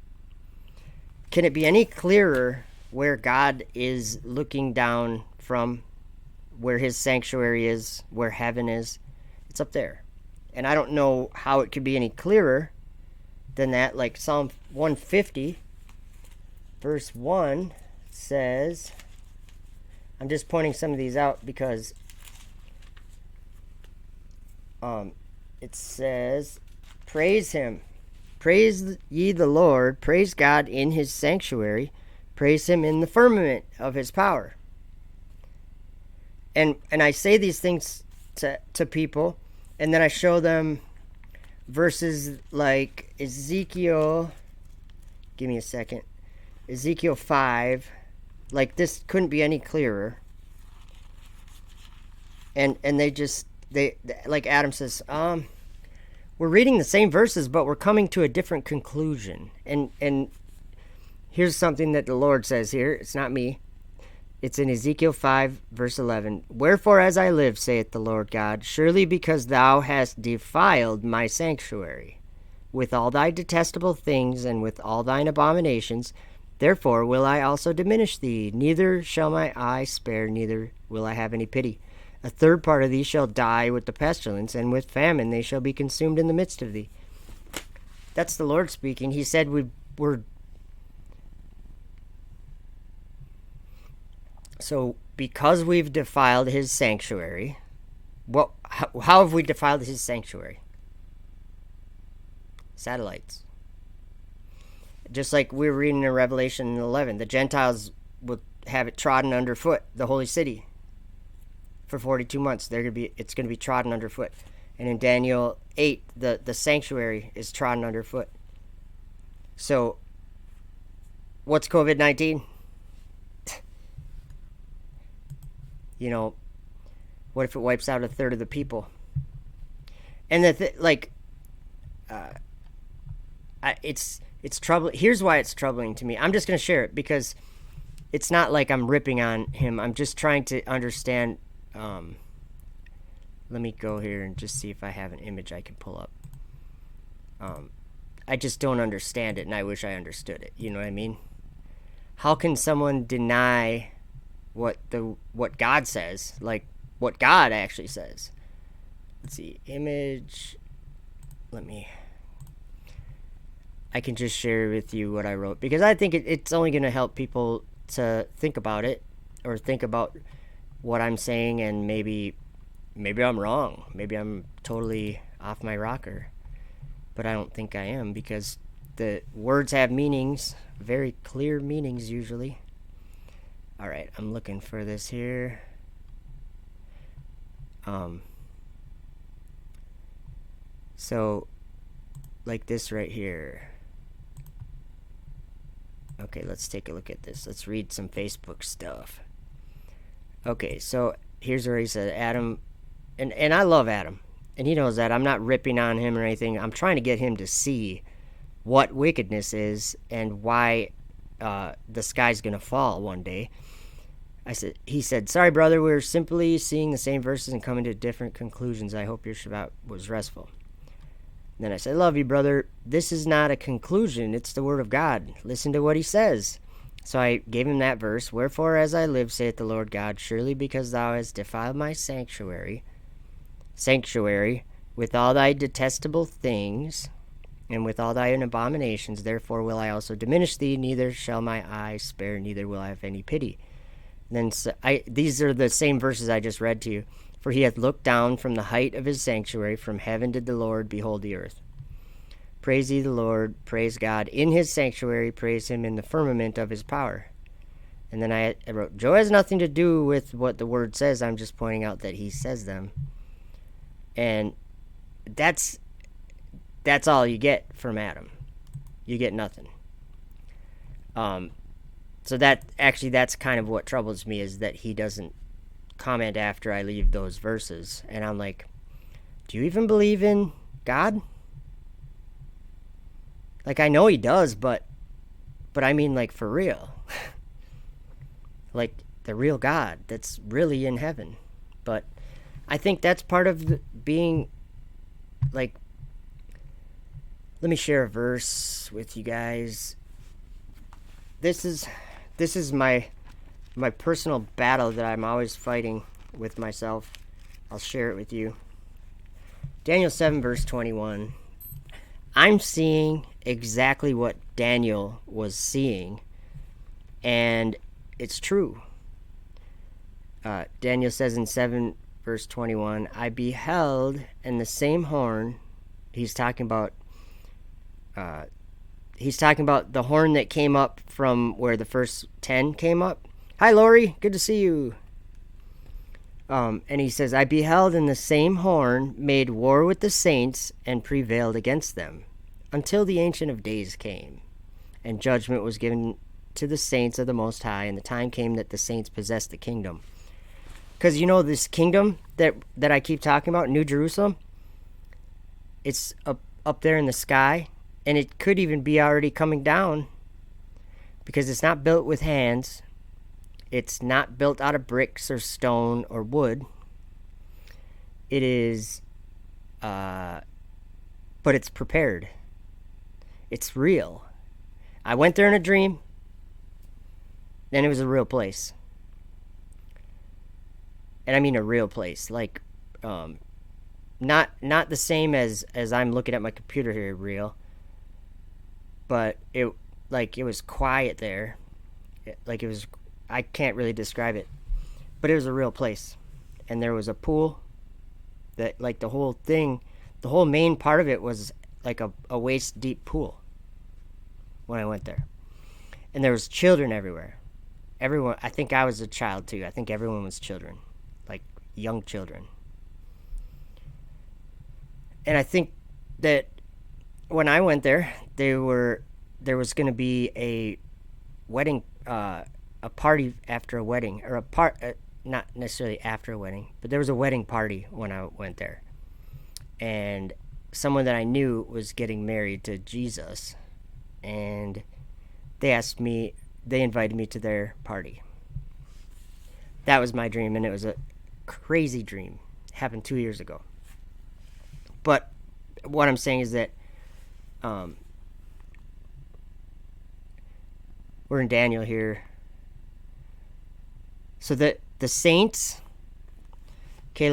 Can it be any clearer where God is looking down from, where his sanctuary is, where heaven is? It's up there. And I don't know how it could be any clearer than that. Like Psalm 150, verse 1 says, I'm just pointing some of these out because it says, praise him, praise ye the Lord, praise God in his sanctuary, praise him in the firmament of his power. And I say these things to people, and then I show them verses like Ezekiel, give me a second, Ezekiel 5, like this couldn't be any clearer. And they like Adam says, we're reading the same verses, but we're coming to a different conclusion. And here's something that the Lord says here. It's not me. It's in Ezekiel 5, verse 11. Wherefore, as I live, saith the Lord God, surely because thou hast defiled my sanctuary with all thy detestable things and with all thine abominations, therefore will I also diminish thee. Neither shall my eye spare, neither will I have any pity. A third part of thee shall die with the pestilence, and with famine they shall be consumed in the midst of thee. That's the Lord speaking. He said we're so because we've defiled his sanctuary, how have we defiled his sanctuary? Satellites. Just like we were reading in Revelation 11, the Gentiles will have it trodden underfoot, the holy city. For 42 months, it's going to be trodden underfoot. And in Daniel 8, the sanctuary is trodden underfoot. So, what's COVID-19? You know, what if it wipes out a third of the people? And it's troubling. Here's why it's troubling to me. I'm just going to share it because it's not like I'm ripping on him. I'm just trying to understand. Let me go here and just see if I have an image I can pull up. I just don't understand it, and I wish I understood it. You know what I mean? How can someone deny what God says, like what God actually says? Let's see, image. I can just share with you what I wrote because I think it's only going to help people to think about it or think about what I'm saying, and maybe I'm wrong. Maybe I'm totally off my rocker. But I don't think I am, because the words have meanings, very clear meanings usually. All right, I'm looking for this here. So like this right here. Okay, let's take a look at this. Let's read some Facebook stuff. Okay, so here's where he said Adam, and I love Adam, and he knows that. I'm not ripping on him or anything. I'm trying to get him to see what wickedness is and why the sky's going to fall one day. He said, sorry, brother, we're simply seeing the same verses and coming to different conclusions. I hope your Shabbat was restful. Then I said, love you, brother. This is not a conclusion. It's the word of God. Listen to what he says. So I gave him that verse. Wherefore, as I live, saith the Lord God, surely because thou hast defiled my sanctuary, with all thy detestable things, and with all thine abominations, therefore will I also diminish thee, neither shall my eye spare, neither will I have any pity. Then these are the same verses I just read to you. For he hath looked down from the height of his sanctuary, from heaven did the Lord behold the earth. Praise ye the Lord, praise God in his sanctuary, praise him in the firmament of his power. And then I wrote, Joe has nothing to do with what the word says, I'm just pointing out that he says them. And that's all you get from Adam. You get nothing. So that's kind of what troubles me, is that he doesn't comment after I leave those verses. And I'm like, do you even believe in God? Like, I know he does, but I mean, like, for real. Like, the real God that's really in heaven. But I think that's part of being, like, let me share a verse with you guys. This is my personal battle that I'm always fighting with myself. I'll share it with you. Daniel 7 verse 21. I'm seeing exactly what Daniel was seeing, and it's true. Daniel says in 7 verse 21, I beheld, and the same horn, he's talking about the horn that came up from where the first 10 came up. Hi, Lori. Good to see you. And he says, I beheld, and the same horn made war with the saints and prevailed against them until the Ancient of Days came, and judgment was given to the saints of the Most High, and the time came that the saints possessed the kingdom. Because, you know, this kingdom that I keep talking about, New Jerusalem, it's up there in the sky, and it could even be already coming down, because it's not built with hands. It's not built out of bricks or stone or wood. It is, but it's prepared. It's real. I went there in a dream, and it was a real place. And I mean a real place, like, not the same as I'm looking at my computer here, real. But it was quiet there. I can't really describe it, but it was a real place. And there was a pool that, like, the whole main part of it was like a waist deep pool when I went there. And there was children everywhere. Everyone, I think I was a child too. I think everyone was children, like young children. And I think that when I went there, there was going to be a wedding, a party after a wedding, or not necessarily after a wedding, but there was a wedding party when I went there. And someone that I knew was getting married to Jesus, and they invited me to their party. That was my dream, and it was a crazy dream. It happened 2 years ago. But what I'm saying is that we're in Daniel here. So the saints, okay,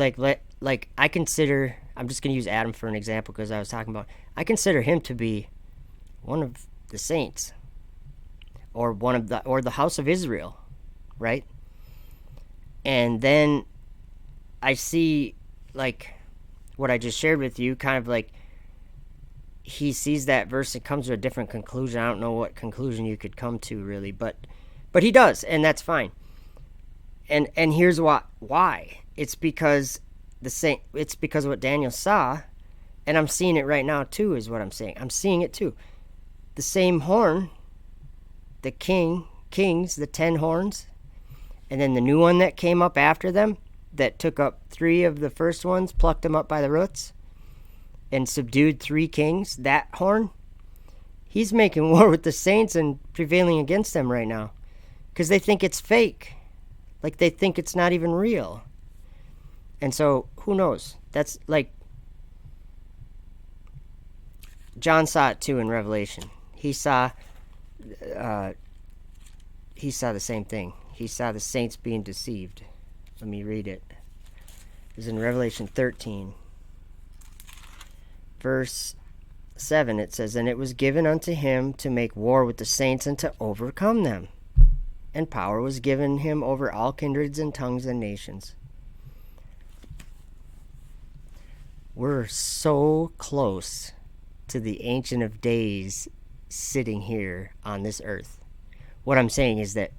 like I consider, I'm just going to use Adam for an example because I was talking about, I consider him to be one of the saints, or the house of Israel, right? And then I see, like what I just shared with you, kind of like he sees that verse and comes to a different conclusion. I don't know what conclusion you could come to really, but he does, and that's fine. And here's why. It's because it's because of what Daniel saw, and I'm seeing it right now too, is what I'm saying. I'm seeing it too. The same horn the kings, the 10 horns, and then the new one that came up after them that took up 3 of the first ones, plucked them up by the roots, and subdued 3 kings, that horn, he's making war with the saints and prevailing against them right now because they think it's fake. Like, they think it's not even real. And so, who knows? That's like, John saw it too in Revelation. He saw the same thing. He saw the saints being deceived. Let me read it. It was in Revelation 13. Verse 7, it says, "And it was given unto him to make war with the saints and to overcome them. And power was given him over all kindreds and tongues and nations." We're so close to the Ancient of Days sitting here on this earth. What I'm saying is that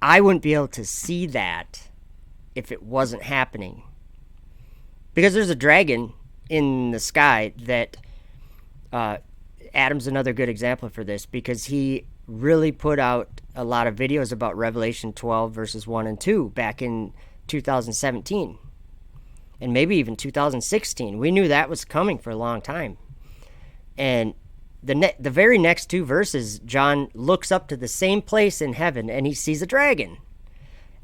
I wouldn't be able to see that if it wasn't happening. Because there's a dragon in the sky that Adam's another good example for this, because he really put out a lot of videos about Revelation 12 verses 1 and 2 back in 2017 and maybe even 2016. We knew that was coming for a long time. And the very next 2 verses, John looks up to the same place in heaven and he sees a dragon.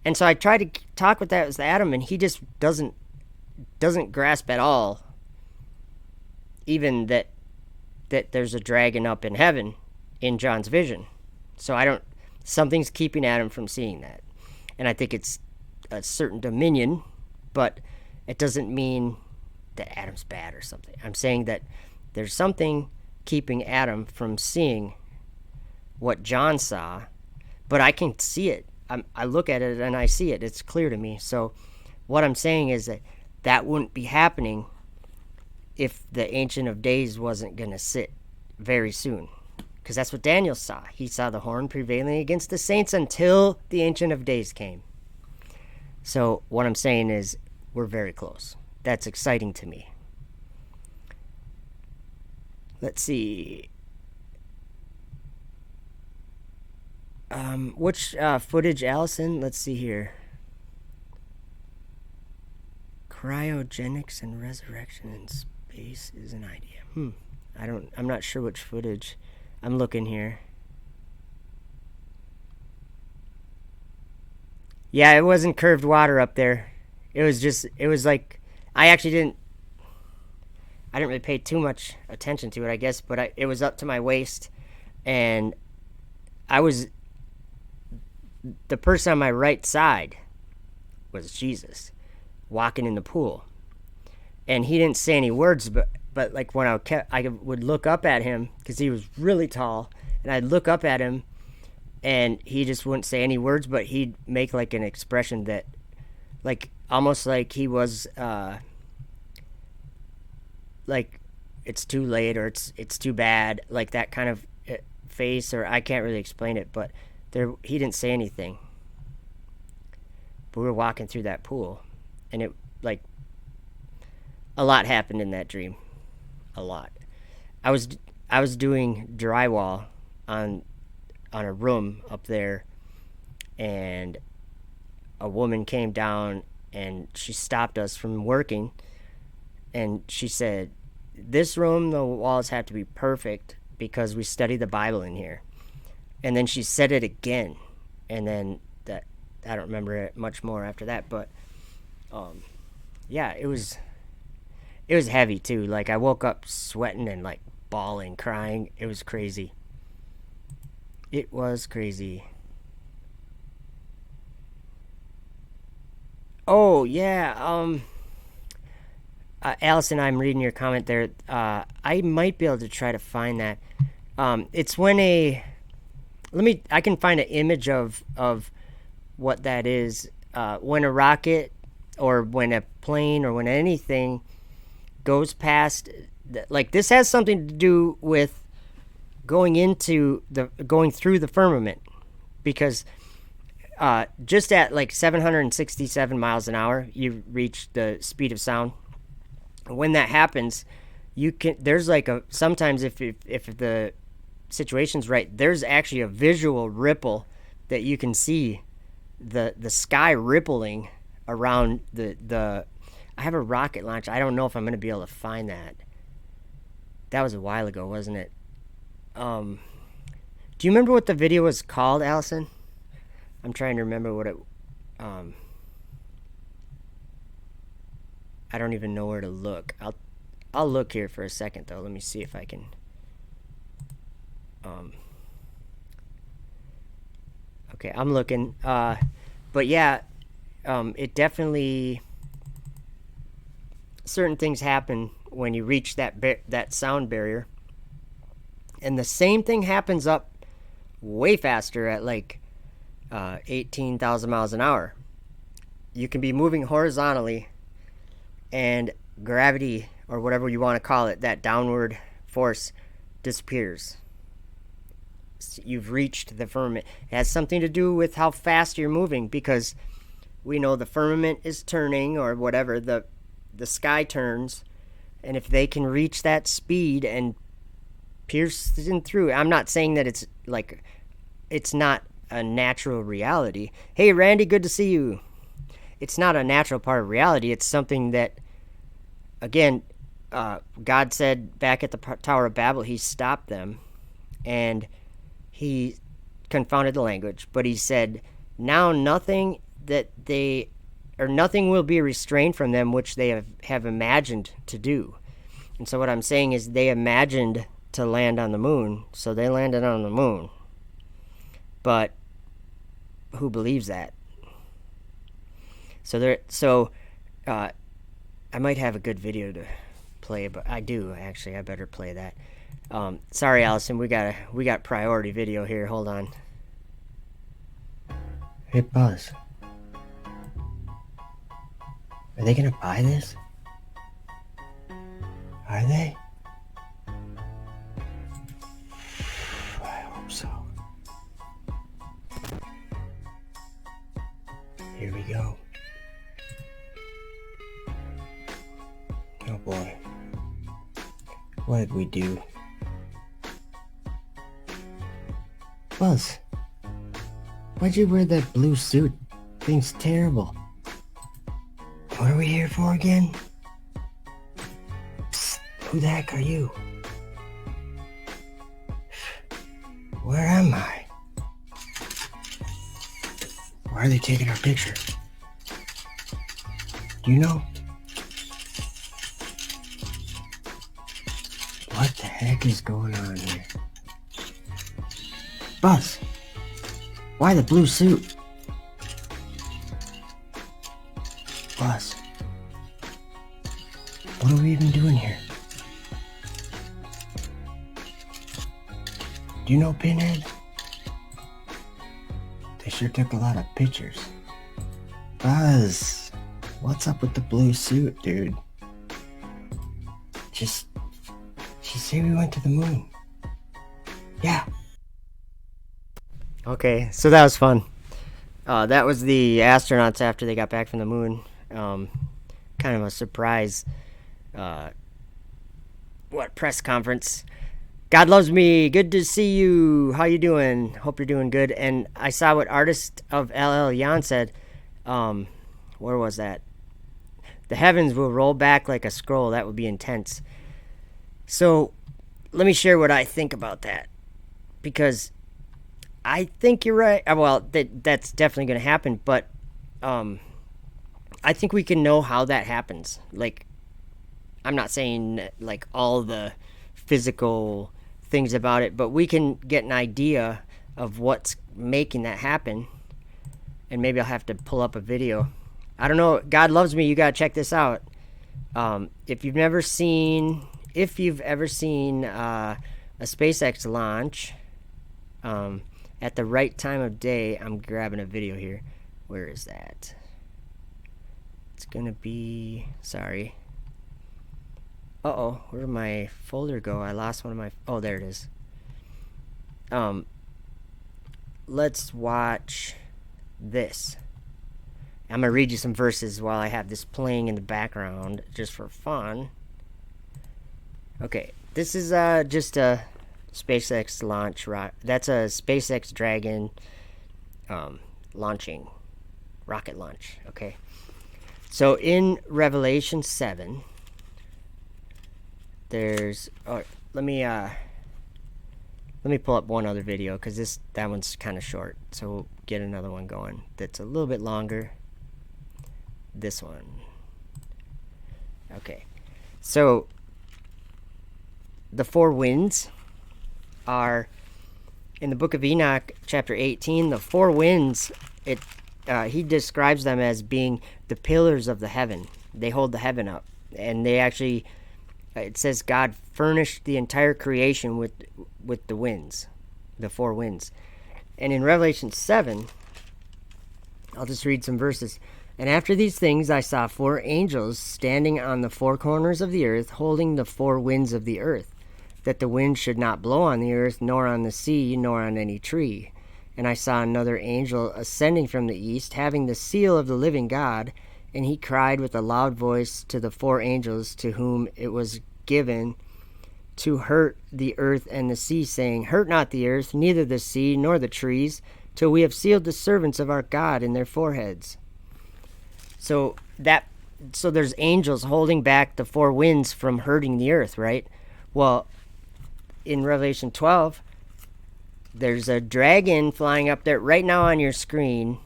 And so I tried to talk with that with Adam, and he just doesn't grasp at all even that there's a dragon up in heaven in John's vision. So something's keeping Adam from seeing that. And I think it's a certain dominion, but it doesn't mean that Adam's bad or something. I'm saying that there's something keeping Adam from seeing what John saw, but I can see it. I look at it and I see it. It's clear to me. So what I'm saying is that wouldn't be happening if the Ancient of Days wasn't going to sit very soon. Because that's what Daniel saw. He saw the horn prevailing against the saints until the Ancient of Days came. So what I'm saying is we're very close. That's exciting to me. Let's see. Which footage, Allison? Let's see here. Cryogenics and resurrection in space is an idea. I'm not sure which footage. I'm looking here. Yeah, it wasn't curved water up there. It was like, I didn't really pay too much attention to it, I guess, but it was up to my waist, and the person on my right side was Jesus walking in the pool, and he didn't say any words, but like when I would look up at him, because he was really tall, and I'd look up at him, and he just wouldn't say any words, but he'd make like an expression that, like, almost like he was, like, it's too late, or it's too bad, like that kind of face, or I can't really explain it, but he didn't say anything. But we were walking through that pool, and it, like, a lot happened in that dream. A lot. I was doing drywall on a room up there, and a woman came down and she stopped us from working, and she said, "This room, the walls have to be perfect because we study the Bible in here." And then she said it again, and then I don't remember it much more after that, but yeah, it was heavy too. Like, I woke up sweating and like bawling, crying. It was crazy. It was crazy. Oh yeah, Allison, I'm reading your comment there. I might be able to try to find that. It's when I can find an image of what that is. When a rocket, or when a plane, or when anything goes past, like, this has something to do with going through the firmament, because just at like 767 miles an hour, you reach the speed of sound. When that happens, there's like sometimes if situation's right, there's actually a visual ripple that you can see the sky rippling around the I have a rocket launch. I don't know if I'm going to be able to find that. That was a while ago, wasn't it? Do you remember what the video was called, Allison? I'm trying to remember what it I don't even know where to look. I'll look here for a second though. Let me see if I can okay, I'm looking. But yeah, it definitely, certain things happen when you reach that sound barrier. And the same thing happens up way faster at like 18,000 miles an hour. You can be moving horizontally and gravity, or whatever you want to call it, that downward force disappears. You've reached the firmament. It has something to do with how fast you're moving, because we know the firmament is turning, or whatever, the sky turns, and if they can reach that speed and pierce in through, I'm not saying that it's like, it's not a natural reality. Hey Randy, good to see you. It's not a natural part of reality. It's something that, again, God said back at the Tower of Babel, he stopped them and he confounded the language, but he said, now nothing will be restrained from them which they have imagined to do. And so what I'm saying is, they imagined to land on the moon, so they landed on the moon. But who believes that? I might have a good video to play, but I do actually. I better play that. Sorry, Allison, we got priority video here. Hold on. Hey, Buzz. Are they gonna buy this? Are they? I hope so. Here we go. Oh boy. What did we do? Buzz, why'd you wear that blue suit? Thing's terrible. What are we here for again? Psst, who the heck are you? Where am I? Why are they taking our picture? Do you know? What the heck is going on here? Buzz, why the blue suit? Buzz, what are we even doing here? Do you know Pinhead? They sure took a lot of pictures. Buzz, what's up with the blue suit, dude? Just say we went to the moon. Yeah. Okay, so that was fun. That was the astronauts after they got back from the moon. Kind of a surprise press conference. God loves me. Good to see you. How you doing? Hope you're doing good. And I saw what Artist of LL Yan said. Where was that? The heavens will roll back like a scroll. That would be intense. So let me share what I think about that, because I think you're right. Well, that's definitely going to happen, but I think we can know how that happens. Like, I'm not saying like all the physical things about it, but we can get an idea of what's making that happen. And maybe I'll have to pull up a video. I don't know. God loves me. You got to check this out. If you've ever seen a SpaceX launch, at the right time of day, I'm grabbing a video here. Where is that? It's gonna be, sorry. Uh-oh, where did my folder go? I lost one of my, oh, there it is. Let's watch this. I'm gonna read you some verses while I have this playing in the background, just for fun. Okay, this is just a SpaceX launch that's a SpaceX Dragon launching rocket launch. Okay, so in Revelation 7, there's let me pull up one other video because that one's kind of short, so we'll get another one going that's a little bit longer. This one. Okay, so the four winds are in the book of Enoch, chapter 18. The four winds, he describes them as being the pillars of the heaven. They hold the heaven up, and they actually, it says God furnished the entire creation with the winds, the four winds. And in Revelation 7, I'll just read some verses. And after these things I saw four angels standing on the four corners of the earth, holding the four winds of the earth, that the wind should not blow on the earth, nor on the sea, nor on any tree. And I saw another angel ascending from the east, having the seal of the living God, and he cried with a loud voice to the four angels to whom it was given to hurt the earth and the sea, saying, Hurt not the earth, neither the sea, nor the trees, till we have sealed the servants of our God in their foreheads. So there's angels holding back the four winds from hurting the earth, right? Well, in Revelation 12, there's a dragon flying up there right now on your screen.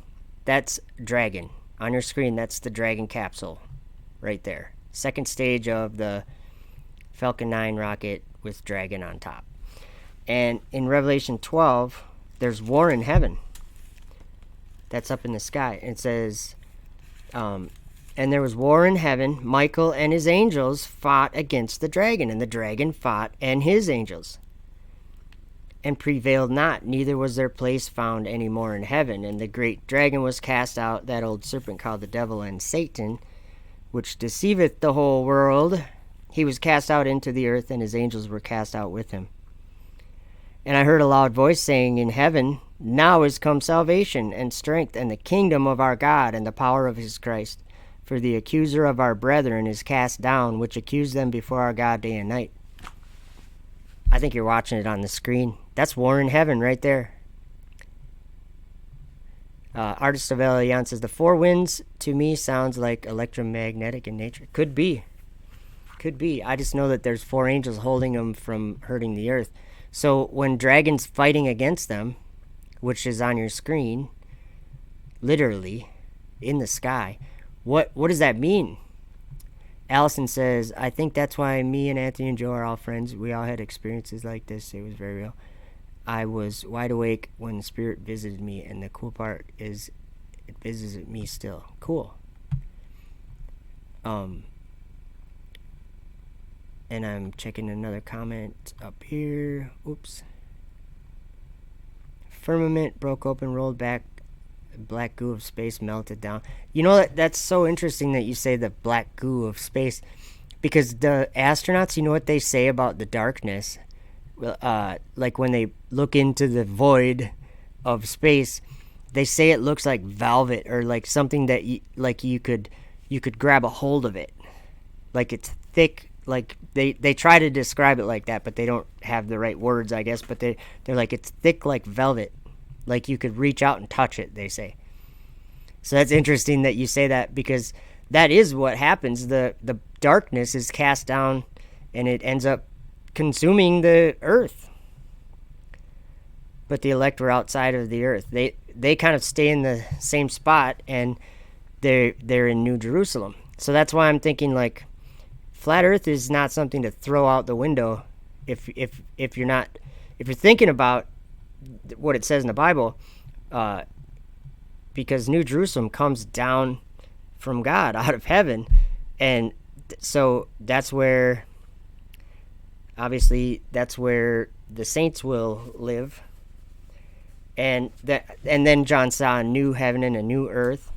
That's dragon. On your screen, that's the Dragon capsule right there. Second stage of the Falcon 9 rocket with Dragon on top. And in Revelation 12, there's war in heaven. That's up in the sky. It says, and there was war in heaven. Michael and his angels fought against the dragon, and the dragon fought and his angels, and prevailed not, neither was their place found any more in heaven. And the great dragon was cast out, that old serpent called the devil and Satan, which deceiveth the whole world. He was cast out into the earth, and his angels were cast out with him. And I heard a loud voice saying in heaven, Now is come salvation and strength and the kingdom of our God and the power of his Christ. For the accuser of our brethren is cast down, which accused them before our God day and night. I think you're watching it on the screen. That's war in heaven right there. Artist of Elian says, the four winds to me sounds like electromagnetic in nature. Could be. Could be. I just know that there's four angels holding them from hurting the earth. So when dragon's fighting against them, which is on your screen, literally, in the sky, what does that mean? Allison says, I think that's why me and Anthony and Joe are all friends. We all had experiences like this. It was very real. I was wide awake when the Spirit visited me, and the cool part is it visits me still. Cool. And I'm checking another comment up here. Oops. Firmament broke open, rolled back, black goo of space melted down. You know, that's so interesting that you say the black goo of space, because the astronauts, you know what they say about the darkness? Like when they look into the void of space, they say it looks like velvet, or like something that you could grab a hold of it, like it's thick. Like they try to describe it like that, but they don't have the right words, I guess. But they're like, it's thick like velvet, like you could reach out and touch it, they say. So that's interesting that you say that, because that is what happens. The darkness is cast down, and it ends up consuming the earth. But the elect were outside of the earth. They kind of stay in the same spot, and they're in New Jerusalem. So that's why I'm thinking, like, flat earth is not something to throw out the window if you're thinking about what it says in the Bible, because New Jerusalem comes down from God out of heaven, and so that's where, obviously, that's where the saints will live. And then John saw a new heaven and a new earth,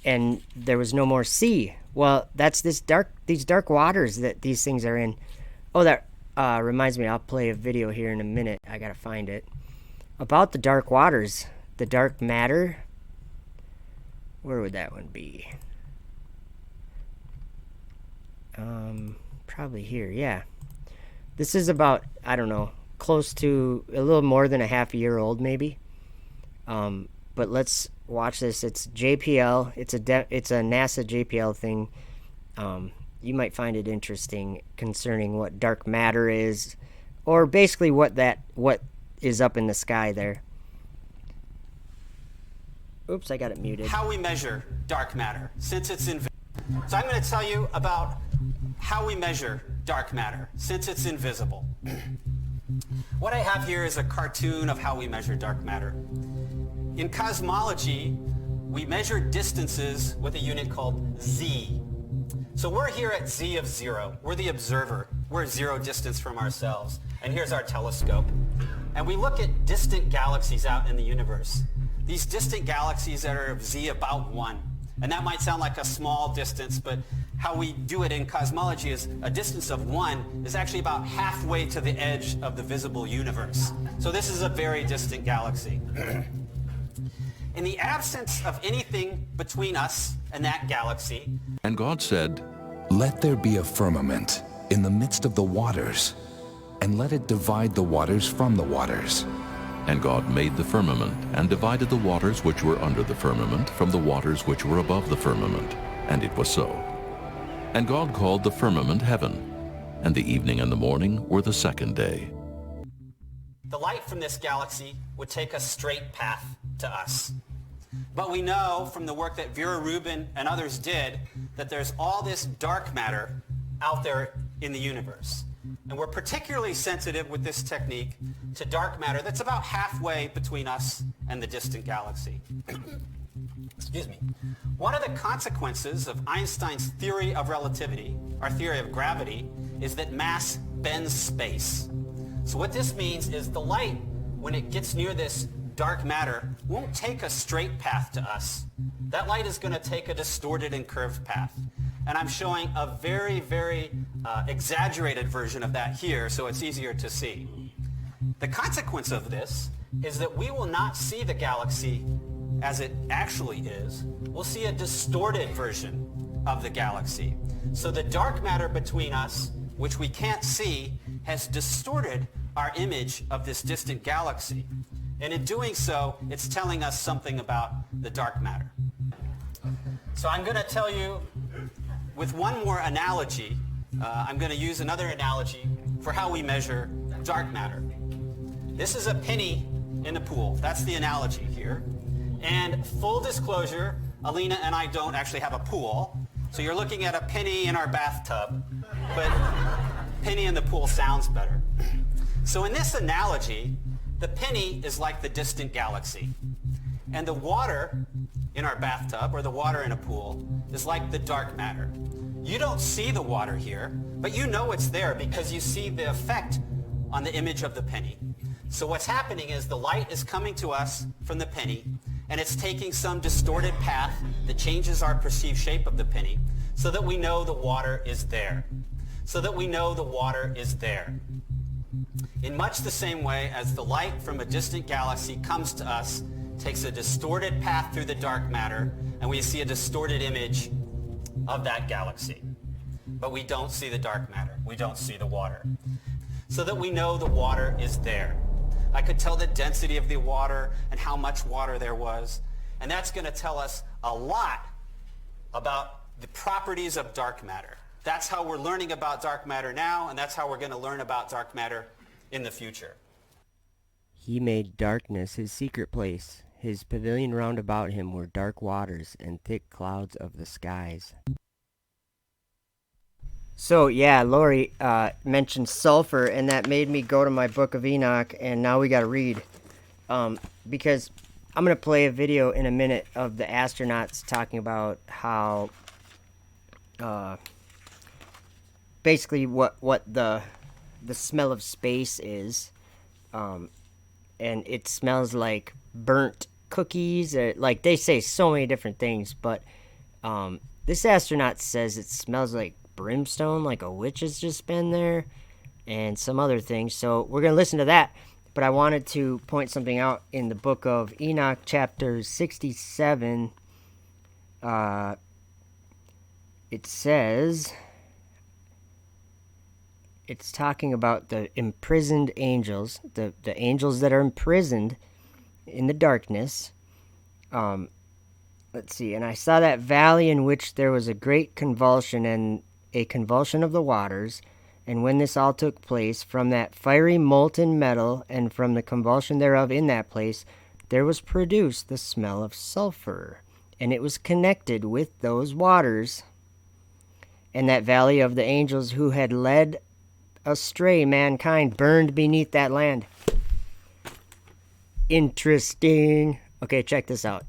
and there was no more sea. Well, that's these dark waters that these things are in. Oh, that reminds me, I'll play a video here in a minute. I gotta find it. About the dark waters, the dark matter. Where would that one be? Probably here, yeah. This is about, I don't know, close to a little more than a half a year old, maybe. But let's watch this. It's JPL. It's a NASA JPL thing. You might find it interesting concerning what dark matter is, or basically what is up in the sky there. Oops, I got it muted. How we measure dark matter, since it's invisible. So I'm going to tell you about how we measure dark matter, since it's invisible. What I have here is a cartoon of how we measure dark matter. In cosmology, we measure distances with a unit called Z. So we're here at Z of 0. We're the observer. We're 0 distance from ourselves. And here's our telescope. And we look at distant galaxies out in the universe. These distant galaxies that are of Z about 1. And that might sound like a small distance, but how we do it in cosmology is a distance of 1 is actually about halfway to the edge of the visible universe. So this is a very distant galaxy. In the absence of anything between us and that galaxy. And God said, "Let there be a firmament in the midst of the waters, and let it divide the waters from the waters." And God made the firmament, and divided the waters which were under the firmament from the waters which were above the firmament. And it was so. And God called the firmament heaven, and the evening and the morning were the second day. The light from this galaxy would take a straight path to us. But we know from the work that Vera Rubin and others did that there's all this dark matter out there in the universe. And we're particularly sensitive with this technique to dark matter that's about halfway between us and the distant galaxy. Excuse me. One of the consequences of Einstein's theory of relativity, our theory of gravity, is that mass bends space. So what this means is the light, when it gets near this dark matter, won't take a straight path to us. That light is going to take a distorted and curved path. And I'm showing a very, very exaggerated version of that here, so it's easier to see. The consequence of this is that we will not see the galaxy as it actually is. We'll see a distorted version of the galaxy. So the dark matter between us, which we can't see, has distorted our image of this distant galaxy. And in doing so, it's telling us something about the dark matter. So I'm going to tell you with one more analogy. I'm going to use another analogy for how we measure dark matter. This is a penny in a pool. That's the analogy here. And full disclosure, Alina and I don't actually have a pool. So you're looking at a penny in our bathtub, but penny in the pool sounds better. So in this analogy, the penny is like the distant galaxy. And the water in our bathtub, or the water in a pool, is like the dark matter. You don't see the water here, but you know it's there because you see the effect on the image of the penny. So what's happening is the light is coming to us from the penny, and it's taking some distorted path that changes our perceived shape of the penny so that we know the water is there. So that we know the water is there. In much the same way as the light from a distant galaxy comes to us, takes a distorted path through the dark matter, and we see a distorted image of that galaxy. But we don't see the dark matter. We don't see the water. So that we know the water is there. I could tell the density of the water and how much water there was, and that's going to tell us a lot about the properties of dark matter. That's how we're learning about dark matter now, and that's how we're going to learn about dark matter in the future. He made darkness his secret place. His pavilion round about him were dark waters and thick clouds of the skies. So, yeah, Lori mentioned sulfur, and that made me go to my Book of Enoch, and now we got to read. Because I'm going to play a video in a minute of the astronauts talking about how, basically what the smell of space is. And it smells like burnt cookies, or, like, they say so many different things, but this astronaut says it smells like brimstone, like a witch has just been there, and some other things. So we're going to listen to that, but I wanted to point something out in the Book of Enoch, chapter 67. It says it's talking about the imprisoned angels, the angels that are imprisoned in the darkness. Let's see. And I saw that valley in which there was a great convulsion, and a convulsion of the waters. And when this all took place, from that fiery molten metal, and from the convulsion thereof in that place, there was produced the smell of sulfur, and it was connected with those waters. And that valley of the angels who had led astray mankind burned beneath that land. Interesting. Okay, check this out.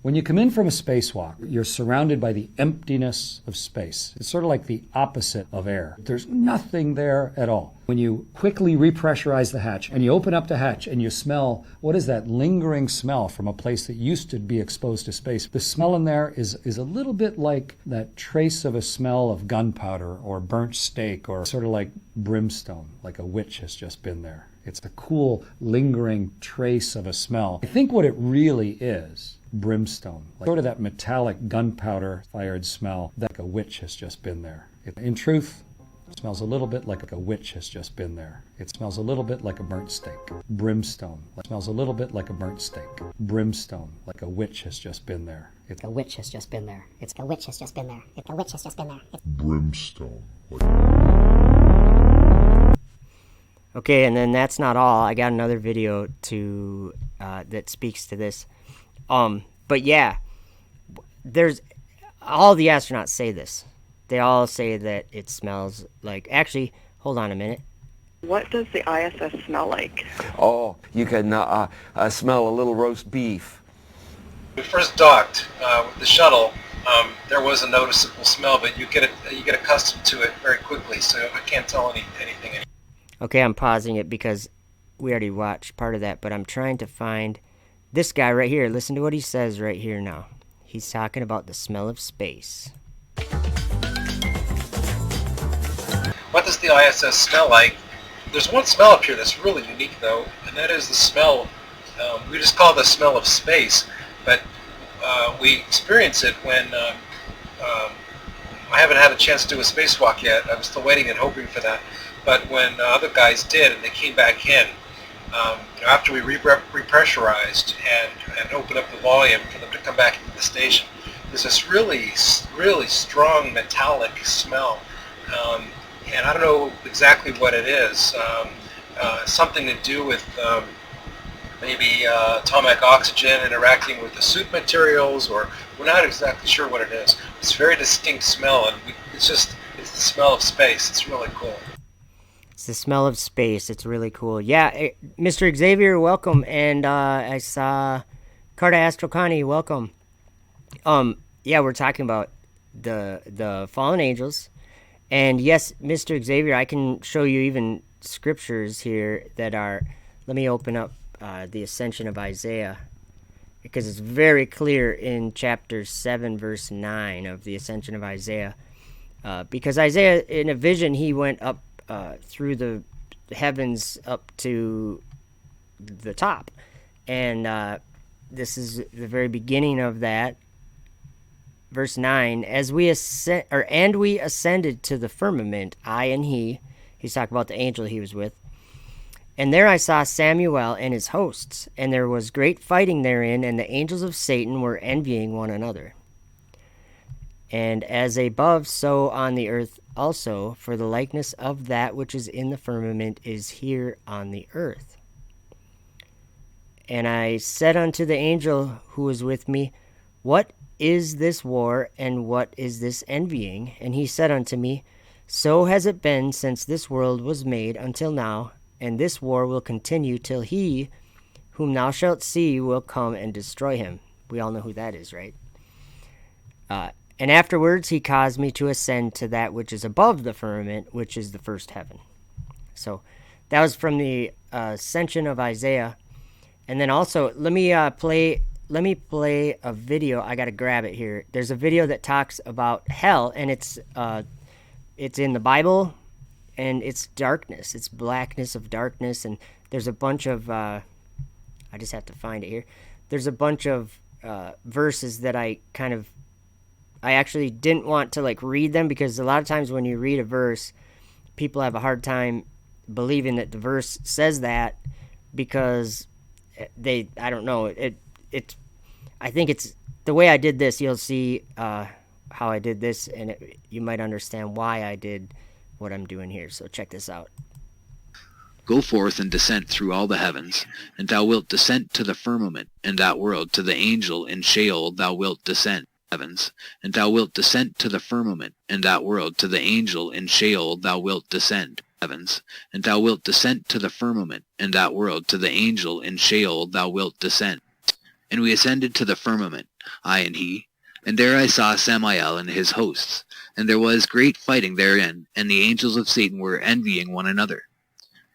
When you come in from a spacewalk, you're surrounded by the emptiness of space. It's sort of like the opposite of air. There's nothing there at all. When you quickly repressurize the hatch and you open up the hatch and you smell, what is that lingering smell from a place that used to be exposed to space? The smell in there is a little bit like that trace of a smell of gunpowder or burnt steak, or sort of like brimstone, like a witch has just been there. It's a cool, lingering trace of a smell. I think what it really is, brimstone, like sort of that metallic gunpowder-fired smell, that a witch has just been there. In truth, it smells a little bit like a witch has just been there. It smells a little bit like a burnt steak. Brimstone. It smells a little bit like a burnt steak. Brimstone, like a witch has just been there. A witch has just been there. It's a witch has just been there. It's a witch has just been there. Brimstone. Okay, and then that's not all. I got another video to that speaks to this. But yeah, there's all the astronauts say this. They all say that it smells like. Actually, hold on a minute. What does the ISS smell like? Oh, you can smell a little roast beef. When we first docked with the shuttle, there was a noticeable smell, but you get accustomed to it very quickly. So I can't tell anything. Okay, I'm pausing it because we already watched part of that, but I'm trying to find this guy right here. Listen to what he says right here now. He's talking about the smell of space. What does the ISS smell like? There's one smell up here that's really unique, though, and that is the smell. We just call it the smell of space, but we experience it when I haven't had a chance to do a spacewalk yet. I'm still waiting and hoping for that. But when other guys did and they came back in, after we repressurized and opened up the volume for them to come back into the station, there's this really, really strong metallic smell. And I don't know exactly what it is. Something to do with maybe atomic oxygen interacting with the suit materials, or we're not exactly sure what it is. It's a very distinct smell, and it's the smell of space. It's really cool. It's the smell of space. It's really cool. Yeah, Mr. Xavier, welcome. And I saw Carta Astrocani, welcome. Yeah, we're talking about the fallen angels. And yes, Mr. Xavier, I can show you even scriptures here that are, let me open up the Ascension of Isaiah, because it's very clear in chapter 7, verse 9 of the Ascension of Isaiah. Because Isaiah, in a vision, he went up through the heavens up to the top, and this is the very beginning of that. Verse 9: and we ascended to the firmament, I and he. He's talking about the angel he was with. And there I saw Samuel and his hosts, and there was great fighting therein, and the angels of Satan were envying one another. And as above, so on the earth also, for the likeness of that which is in the firmament is here on the earth. And I said unto the angel who was with me, what is this war, and what is this envying? And he said unto me, so has it been since this world was made until now, and this war will continue till he whom thou shalt see will come and destroy him. We all know who that is, right? And afterwards he caused me to ascend to that which is above the firmament, which is the first heaven. So that was from the Ascension of Isaiah. And then also, let me play a video. I got to grab it here. There's a video that talks about hell, and it's in the Bible, and it's darkness. It's blackness of darkness, and there's a bunch of I just have to find it here. There's a bunch of verses that I actually didn't want to read them, because a lot of times when you read a verse, people have a hard time believing that the verse says that because I don't know, I think it's the way I did this. You'll see how I did this, and you might understand why I did what I'm doing here. So check this out. Go forth and descend through all the heavens, and thou wilt descend to the firmament in that world, to the angel in Sheol thou wilt descend heavens, and thou wilt descend to the firmament in that world, to the angel in Sheol thou wilt descend heavens, and thou wilt descend to the firmament in that world, to the angel in Sheol thou wilt descend. And we ascended to the firmament, I and he, and there I saw Samael and his hosts, and there was great fighting therein, and the angels of Satan were envying one another.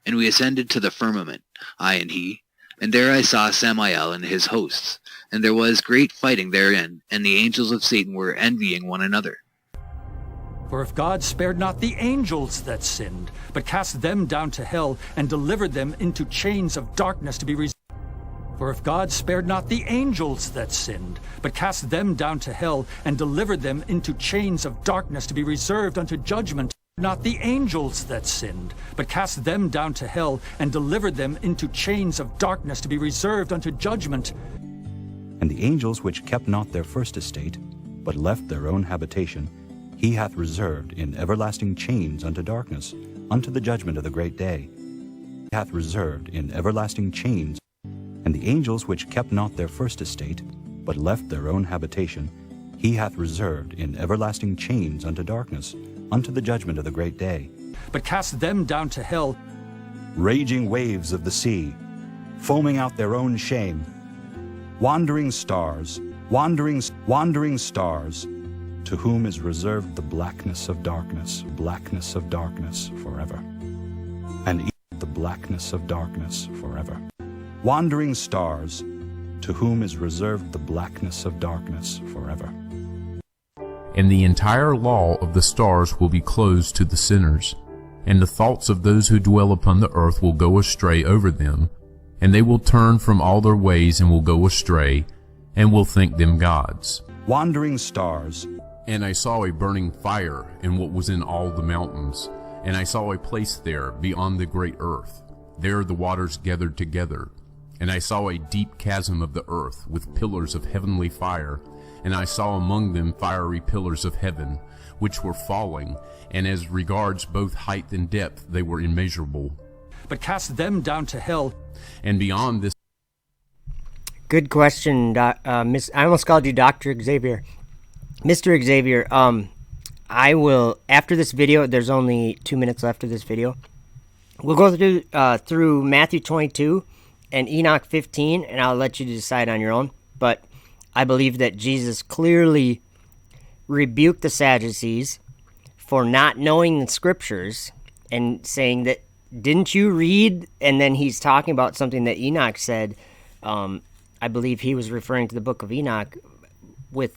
And we ascended to the firmament, I and he, and there I saw Samael and his hosts, and there was great fighting therein, and the angels of Satan were envying one another. For if God spared not the angels that sinned, but cast them down to hell, and delivered them into chains of darkness to be For if God spared not the angels that sinned, but cast them down to hell, and delivered them into chains of darkness to be reserved unto judgment, not the angels that sinned, but cast them down to hell, and delivered them into chains of darkness to be reserved unto judgment. And the angels which kept not their first estate, but left their own habitation, he hath reserved in everlasting chains unto darkness, unto the judgment of the great day. He hath reserved in everlasting chains. And the angels which kept not their first estate, but left their own habitation, he hath reserved in everlasting chains unto darkness, unto the judgment of the great day. But cast them down to hell. Raging waves of the sea, foaming out their own shame. Wandering stars, wandering stars, to whom is reserved the blackness of darkness forever. And the blackness of darkness forever. Wandering stars, to whom is reserved the blackness of darkness forever. And the entire law of the stars will be closed to the sinners, and the thoughts of those who dwell upon the earth will go astray over them, and they will turn from all their ways and will go astray, and will think them gods. Wandering stars. And I saw a burning fire in what was in all the mountains, and I saw a place there beyond the great earth. There the waters gathered together, and I saw a deep chasm of the earth with pillars of heavenly fire, and I saw among them fiery pillars of heaven, which were falling, and as regards both height and depth they were immeasurable. But cast them down to hell. And beyond this... Good question, I almost called you Dr. Xavier. Mr. Xavier, I will, after this video, there's only 2 minutes left of this video, we'll go through Matthew 22 and Enoch 15, and I'll let you decide on your own, but I believe that Jesus clearly rebuked the Sadducees for not knowing the scriptures and saying that, didn't you read? And then he's talking about something that Enoch said. I believe he was referring to the book of Enoch with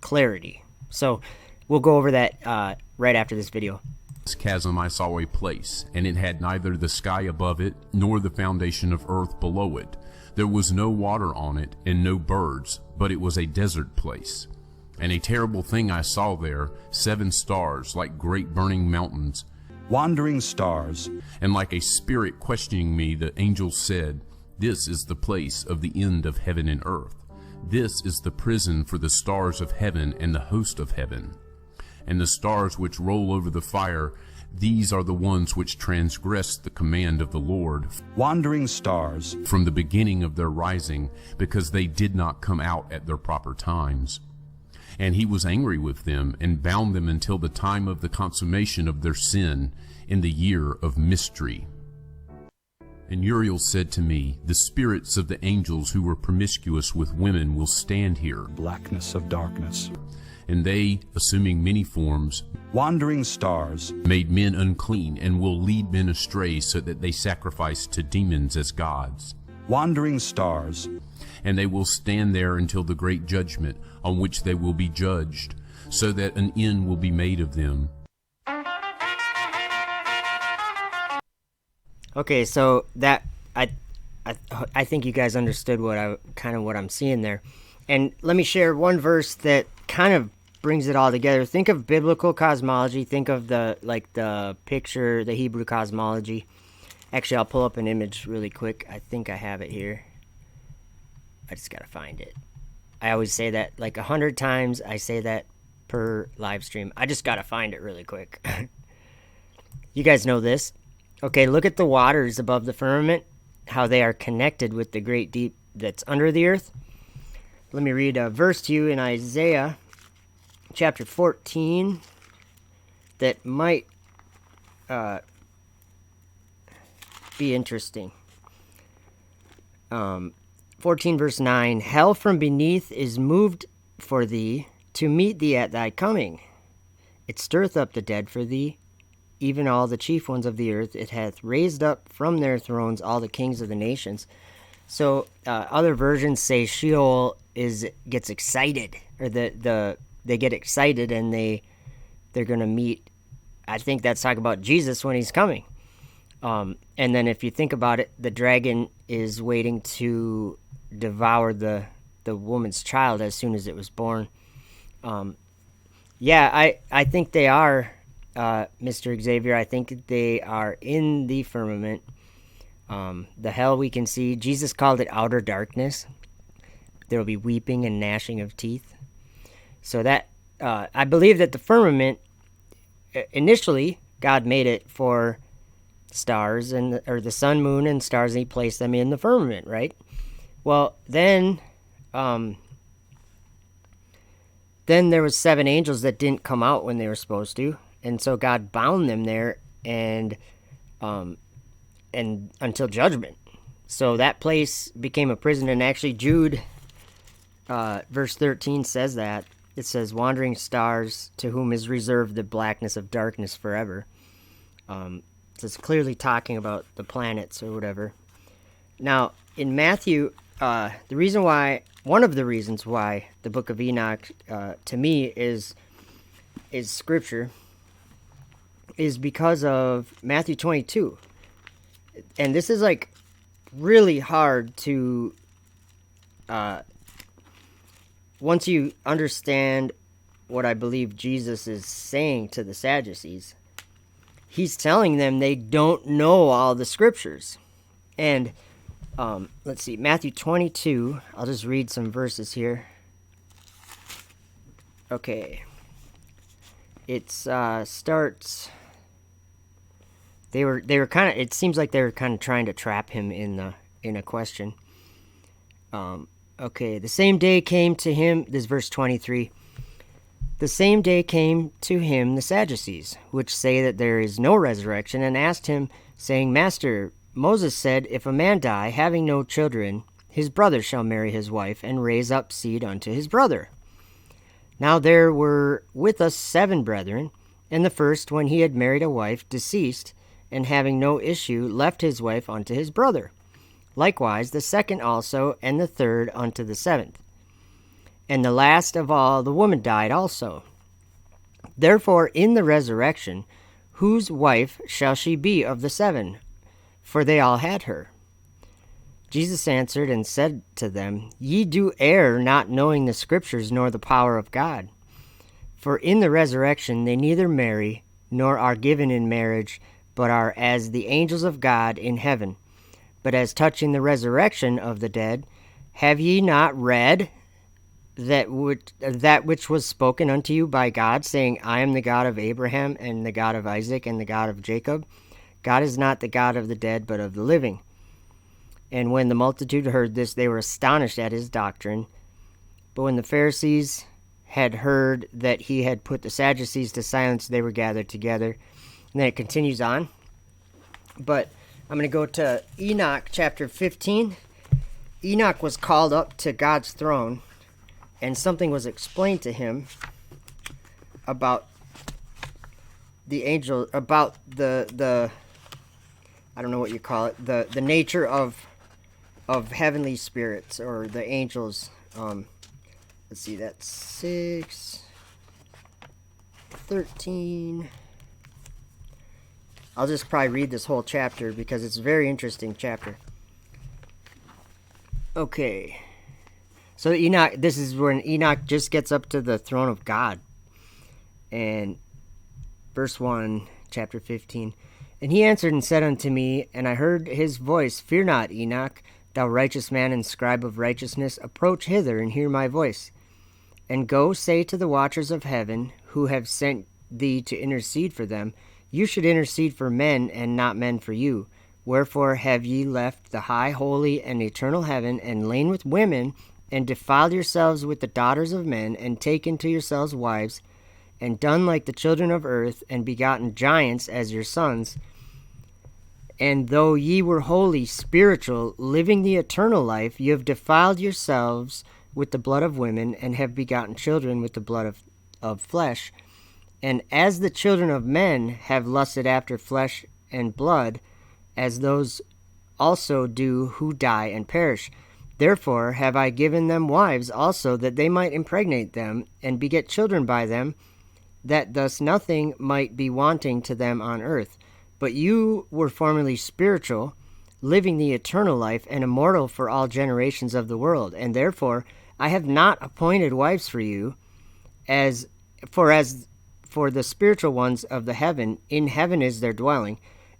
clarity. So we'll go over that right after this video. This chasm I saw a place, and it had neither the sky above it, nor the foundation of earth below it. There was no water on it, and no birds, but it was a desert place. And a terrible thing I saw there, 7 stars like great burning mountains, wandering stars. And like a spirit questioning me, the angel said, "This is the place of the end of heaven and earth. This is the prison for the stars of heaven and the host of heaven. And the stars which roll over the fire, these are the ones which transgressed the command of the Lord, wandering stars, from the beginning of their rising, because they did not come out at their proper times. And he was angry with them, and bound them until the time of the consummation of their sin, in the year of mystery." And Uriel said to me, "The spirits of the angels who were promiscuous with women will stand here, blackness of darkness. And they, assuming many forms, wandering stars, made men unclean, and will lead men astray, so that they sacrifice to demons as gods. Wandering stars. And they will stand there until the great judgment, on which they will be judged, so that an end will be made of them." Okay, so that I think you guys understood what I'm seeing there. And let me share one verse that kind of brings it all together. Think of biblical cosmology. Think of the picture, the Hebrew cosmology. Actually, I'll pull up an image really quick. I think I have it here. I just gotta find it. I always say that like 100 times. I say that per live stream. I just gotta find it really quick. You guys know this. Okay, look at the waters above the firmament, how they are connected with the great deep that's under the earth. Let me read a verse to you in Isaiah chapter 14 that might be interesting. 14 verse 9, hell from beneath is moved for thee to meet thee at thy coming. It stirreth up the dead for thee, even all the chief ones of the earth. It hath raised up from their thrones all the kings of the nations. So other versions say Sheol gets excited, or they get excited and they're going to meet. I think that's talking about Jesus when he's coming. And then if you think about it, the dragon is waiting to devour the woman's child as soon as it was born. I think they are, Mr. Xavier. I think they are in the firmament. The hell we can see. Jesus called it outer darkness. There will be weeping and gnashing of teeth. So that I believe that the firmament, initially, God made it for stars or the sun, moon, and stars, and he placed them in the firmament, right? Well, then there was 7 angels that didn't come out when they were supposed to, and so God bound them there and until judgment. So that place became a prison, and actually Jude verse 13 says that. It says, wandering stars, to whom is reserved the blackness of darkness forever. So it's clearly talking about the planets or whatever. Now, in Matthew, one of the reasons why the book of Enoch, to me, is scripture, is because of Matthew 22. And this is like really hard to, once you understand what I believe Jesus is saying to the Sadducees, he's telling them they don't know all the scriptures. And let's see, Matthew 22, I'll just read some verses here. Okay. It starts, they were kind of, it seems like they were kind of trying to trap him in a question. Okay, the same day came to him, this is verse 23. The same day came to him the Sadducees, which say that there is no resurrection, and asked him, saying, Master, Moses said, if a man die, having no children, his brother shall marry his wife, and raise up seed unto his brother. Now there were with us 7 brethren, and the first, when he had married a wife, deceased, and having no issue, left his wife unto his brother. Likewise the second also, and the third unto the 7th. And the last of all, the woman died also. Therefore in the resurrection, whose wife shall she be of the 7? For they all had her. Jesus answered and said to them, Ye do err, not knowing the Scriptures nor the power of God. For in the resurrection they neither marry, nor are given in marriage, but are as the angels of God in heaven. But as touching the resurrection of the dead, have ye not read that which was spoken unto you by God, saying, I am the God of Abraham, and the God of Isaac, and the God of Jacob? God is not the God of the dead, but of the living. And when the multitude heard this, they were astonished at his doctrine. But when the Pharisees had heard that he had put the Sadducees to silence, they were gathered together. And then it continues on. But I'm going to go to Enoch chapter 15. Enoch was called up to God's throne, and something was explained to him about the angel, about the I don't know what you call it, the nature of heavenly spirits, or the angels. Let's see, that's 6:13. I'll just probably read this whole chapter because it's a very interesting chapter. Okay. So Enoch, this is when Enoch just gets up to the throne of God, And verse 1, chapter 15. And he answered and said unto me, and I heard his voice, Fear not, Enoch, thou righteous man and scribe of righteousness, approach hither and hear my voice. And go say to the watchers of heaven, who have sent thee to intercede for them, you should intercede for men, and not men for you. Wherefore have ye left the high, holy, and eternal heaven, and lain with women, and defiled yourselves with the daughters of men, and taken to yourselves wives, and done like the children of earth, and begotten giants as your sons. And though ye were holy, spiritual, living the eternal life, you have defiled yourselves with the blood of women, and have begotten children with the blood of flesh. And as the children of men have lusted after flesh and blood, as those also do who die and perish. Therefore have I given them wives also, that they might impregnate them, and beget children by them, that thus nothing might be wanting to them on earth. But you were formerly spiritual, living the eternal life, and immortal for all generations of the world. And therefore I have not appointed wives for you, as for the spiritual ones of the heaven, in heaven is their dwelling.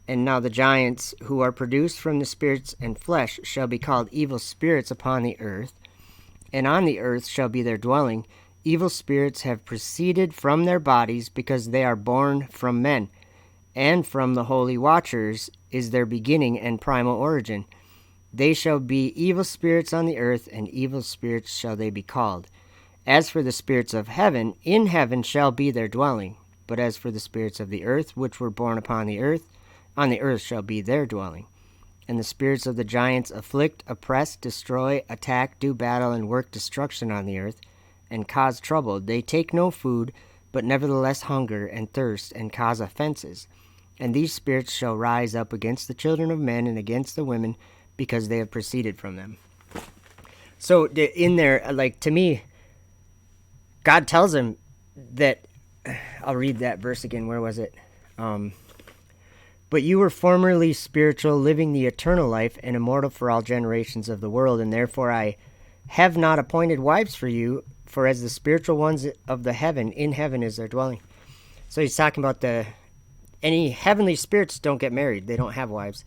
And now the giants who are produced from the spirits and flesh shall be called evil spirits upon the earth, and on the earth shall be their dwelling. Evil spirits have proceeded from their bodies, because they are born from men, and from the holy watchers is their beginning and primal origin. They shall be evil spirits on the earth, and evil spirits shall they be called. As for the spirits of heaven, in heaven shall be their dwelling. But as for the spirits of the earth, which were born upon the earth shall be their dwelling. And the spirits of the giants afflict, oppress, destroy, attack, do battle, and work destruction on the earth, and cause trouble. They take no food, but nevertheless hunger and thirst, and cause offenses. And these spirits shall rise up against the children of men and against the women, because they have proceeded from them. So in there, like, to me, God tells him that, I'll read that verse again, where was it? But you were formerly spiritual, living the eternal life, and immortal for all generations of the world, and therefore I have not appointed wives for you, for as the spiritual ones of the heaven, in heaven is their dwelling. So he's talking about any heavenly spirits don't get married. They don't have wives.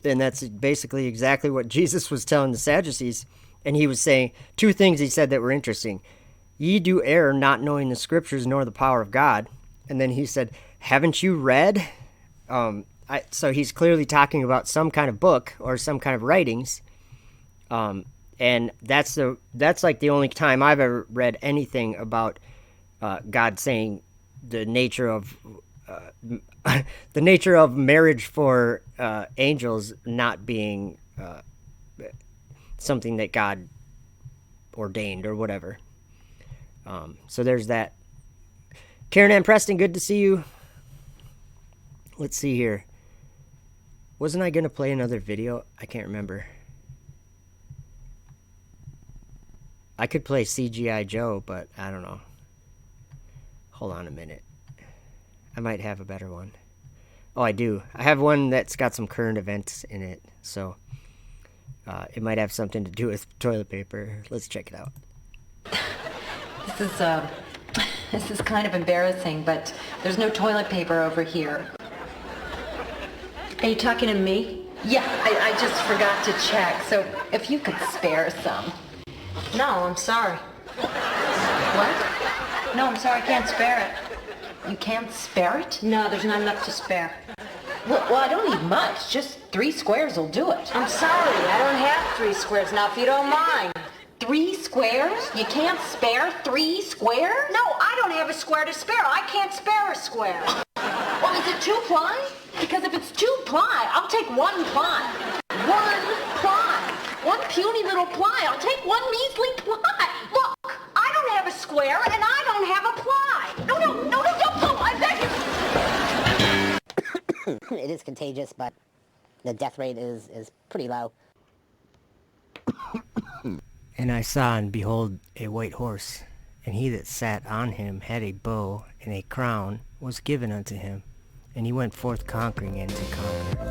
And that's basically exactly what Jesus was telling the Sadducees. And he was saying two things he said that were interesting. Ye do err, not knowing the scriptures nor the power of God. And then he said, haven't you read? So he's clearly talking about some kind of book or some kind of writings. And that's like the only time I've ever read anything about God saying the nature of marriage for angels not being something that God ordained or whatever. So there's that. Karen Ann Preston, good to see you. Let's see here. Wasn't I going to play another video? I can't remember. I could play CGI Joe, but I don't know. Hold on a minute. I might have a better one. Oh, I do. I have one that's got some current events in it, so it might have something to do with toilet paper. Let's check it out. This is kind of embarrassing, but there's no toilet paper over here. Are you talking to me? Yeah, I just forgot to check, so if you could spare some. No, I'm sorry. What? No, I'm sorry, I can't spare it. You can't spare it? No, there's not enough to spare. Well, I don't need much. Just 3 squares will do it. I'm sorry, I don't have 3 squares now, if you don't mind. 3 squares? You can't spare 3 squares? No, I don't have a square to spare. I can't spare a square. Well, is it 2 ply? Because if it's 2 ply, I'll take 1 ply. 1 ply. 1 puny little ply. I'll take 1 measly ply. Look, I don't have a square and I don't have a ply. No, don't pull. I beg you. It is contagious, but the death rate is pretty low. And I saw, and behold, a white horse, and he that sat on him had a bow, and a crown was given unto him, and he went forth conquering and to conquer.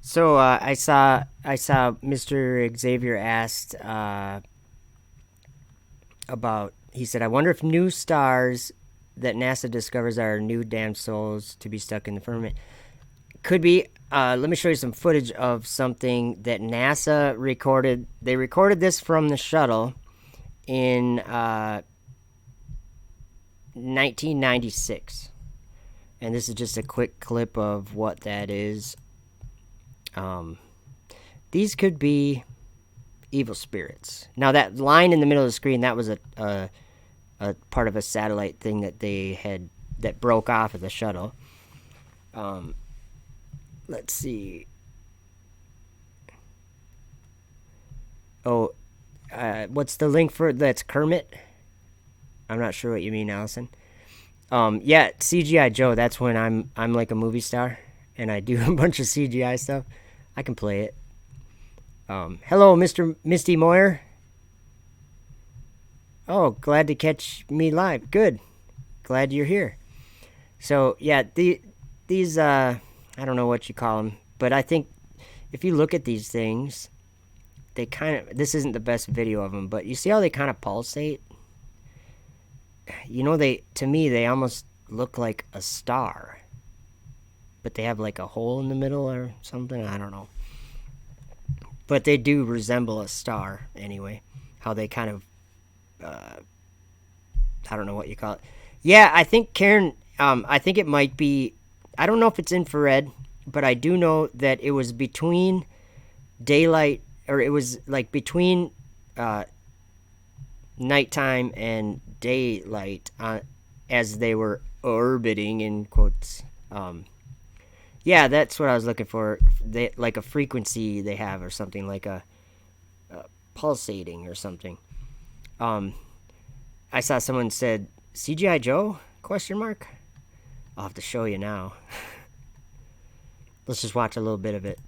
So I saw Mr. Xavier asked about. He said, "I wonder if new stars that NASA discovers are new damn souls to be stuck in the firmament." Could be. Let me show you some footage of something that NASA recorded. They recorded this from the shuttle in 1996, and this is just a quick clip of what that is. These could be evil spirits. Now that line in the middle of the screen, that was a part of a satellite thing that they had that broke off of the shuttle. Let's see. Oh, what's the link for that's Kermit? I'm not sure what you mean, Allison. Yeah, CGI Joe. That's when I'm like a movie star and I do a bunch of CGI stuff. I can play it. Hello, Mr. Misty Moyer. Oh, glad to catch me live. Good. Glad you're here. So, yeah, these, I don't know what you call them, but I think if you look at these things, they kind of, this isn't the best video of them, but you see how they kind of pulsate? You know, to me, they almost look like a star, but they have like a hole in the middle or something. I don't know. But they do resemble a star anyway, how they kind of, I don't know what you call it. Yeah, I think, Karen, I think it might be, I don't know if it's infrared, but I do know that it was between daylight, or it was like between nighttime and daylight as they were orbiting, in quotes. Yeah, that's what I was looking for. Like a frequency they have or something, like a pulsating or something. I saw someone said, CGI Joe? ? I'll have to show you now. Let's just watch a little bit of it.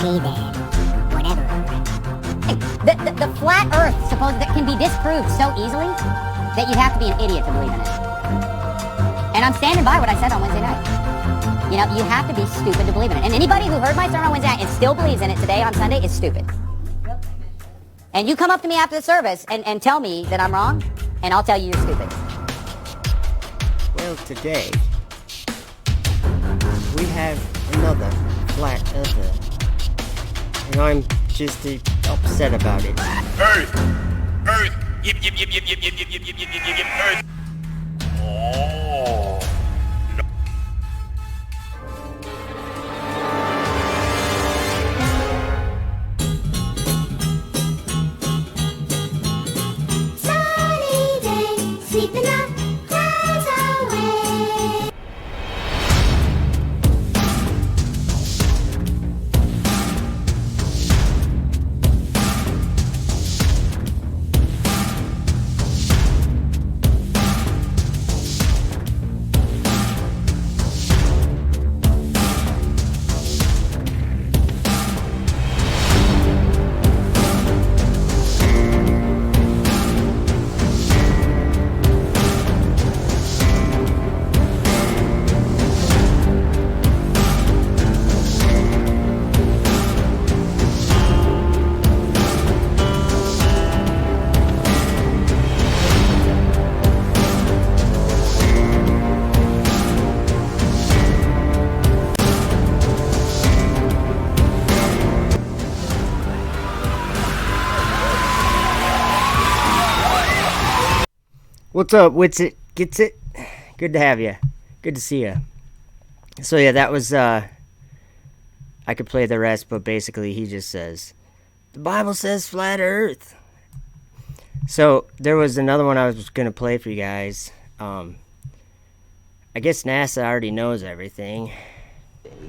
Okay then. Whatever. Hey, the flat Earth supposed that can be disproved so easily that you'd have to be an idiot to believe in it. And I'm standing by what I said on Wednesday night. You know, you have to be stupid to believe in it. And anybody who heard my sermon on Wednesday night and still believes in it today on Sunday is stupid. And you come up to me after the service and tell me that I'm wrong, and I'll tell you you're stupid. Well, today, we have another flat earther. And I'm just upset about it. Earth! Earth! Yip, yip, yip, yip, yip, yip, yip, yip, yip, yip, yip, yip, Earth! Oh! Sunny day, sweeping the clouds away. What's up, Wits It? Gets it? Good to have you. Good to see you. So yeah, that was, I could play the rest, but basically he just says, the Bible says flat earth. So there was another one I was going to play for you guys. I guess NASA already knows everything.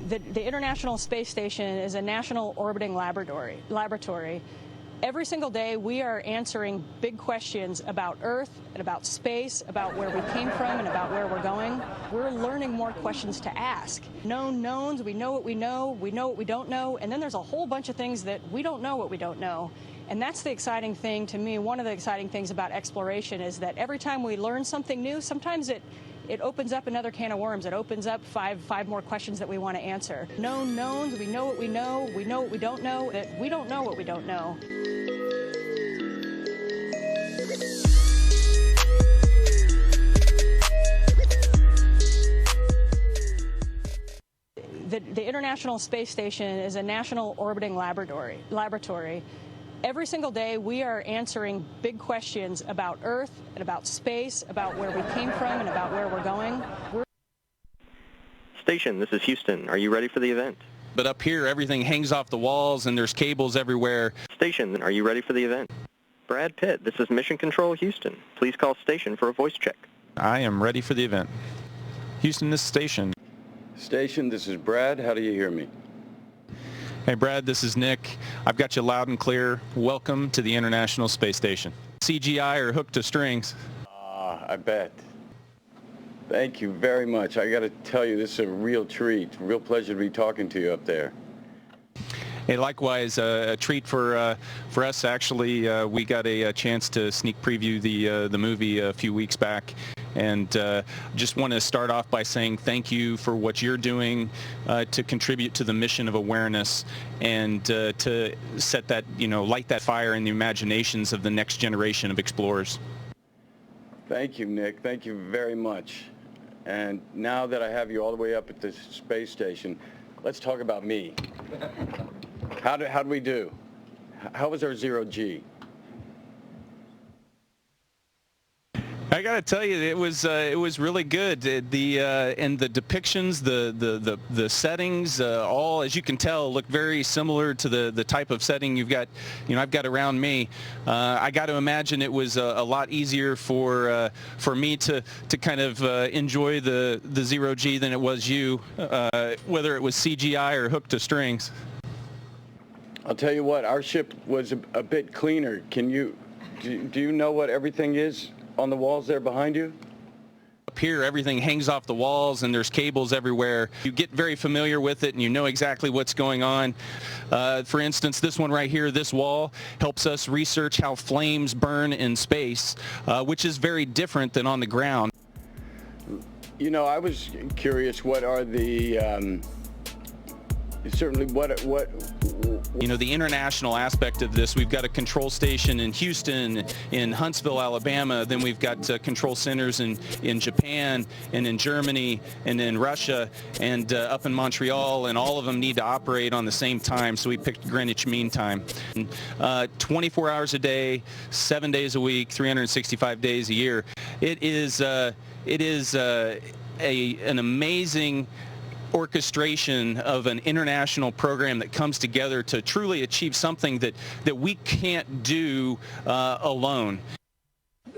The International Space Station is a national orbiting laboratory. Every single day, we are answering big questions about Earth and about space, about where we came from and about where we're going. We're learning more questions to ask. Known knowns, we know what we know what we don't know, and then there's a whole bunch of things that we don't know what we don't know. And that's the exciting thing to me. One of the exciting things about exploration is that every time we learn something new, sometimes it opens up another can of worms. It opens up five more questions that we want to answer. Known knowns, we know what we know what we don't know, that we don't know what we don't know. The International Space Station is a national orbiting laboratory. Every single day, we are answering big questions about Earth and about space, about where we came from and about where we're going. Station, this is Houston. Are you ready for the event? But up here, everything hangs off the walls and there's cables everywhere. Station, are you ready for the event? Brad Pitt, this is Mission Control Houston. Please call Station for a voice check. I am ready for the event. Houston, this is Station. Station, this is Brad. How do you hear me? Hey, Brad, this is Nick. I've got you loud and clear. Welcome to the International Space Station. CGI or hooked to strings? I bet. Thank you very much. I got to tell you, this is a real treat. Real pleasure to be talking to you up there. Hey, likewise, a treat for us. Actually, we got a chance to sneak preview the movie a few weeks back. And just want to start off by saying thank you for what you're doing to contribute to the mission of awareness and to set that, light that fire in the imaginations of the next generation of explorers. Thank you, Nick. Thank you very much. And now that I have you all the way up at the space station, let's talk about me. How'd we do? How was our zero G? I gotta tell you, it was really good. And the depictions, the settings, all, as you can tell, look very similar to the type of setting I've got around me. I got to imagine it was a lot easier for me to kind of enjoy the zero G than it was you, whether it was CGI or hooked to strings. I'll tell you what, our ship was a bit cleaner. Do you know what everything is on the walls there behind you? up here, everything hangs off the walls and there's cables everywhere. You get very familiar with it and you know exactly what's going on. For instance, this one right here, this wall, helps us research how flames burn in space, which is very different than on the ground. You know, I was curious, what are the, certainly what you know, the international aspect of this, we've got a control station in Houston, in Huntsville, Alabama, then we've got control centers in Japan and in Germany and in Russia and up in Montreal, and all of them need to operate on the same time, so we picked Greenwich Mean Time. 24 hours a day, 7 days a week, 365 days a year. It is an amazing orchestration of an international program that comes together to truly achieve something that we can't do alone.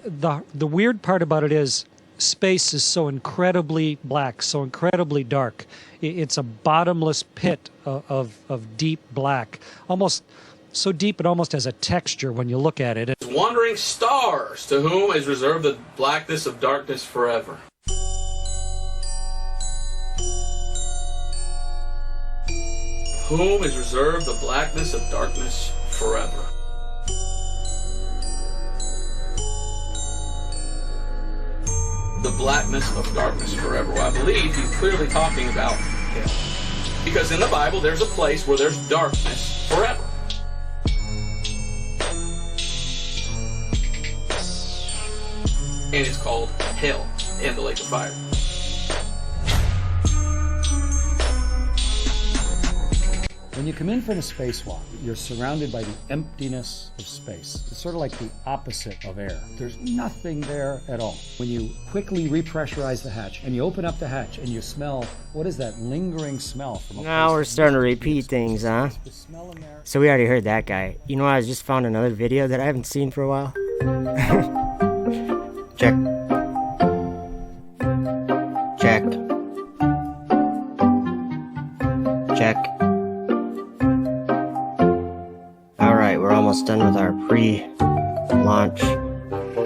The weird part about it is space is so incredibly black, so incredibly dark. It's a bottomless pit of deep black, almost so deep it almost has a texture when you look at it. Wandering stars, to whom is reserved the blackness of darkness forever. Whom is reserved the blackness of darkness forever. The blackness of darkness forever. Well, I believe he's clearly talking about hell. Because in the Bible, there's a place where there's darkness forever. And it's called hell and the lake of fire. When you come in from a spacewalk, you're surrounded by the emptiness of space. It's sort of like the opposite of air. There's nothing there at all. When you quickly repressurize the hatch and you open up the hatch and you smell, what is that lingering smell from a Now we're starting to repeat things, huh? So we already heard that guy. You know, I just found another video that I haven't seen for a while. Check. Check. Check. Alright, we're almost done with our pre-launch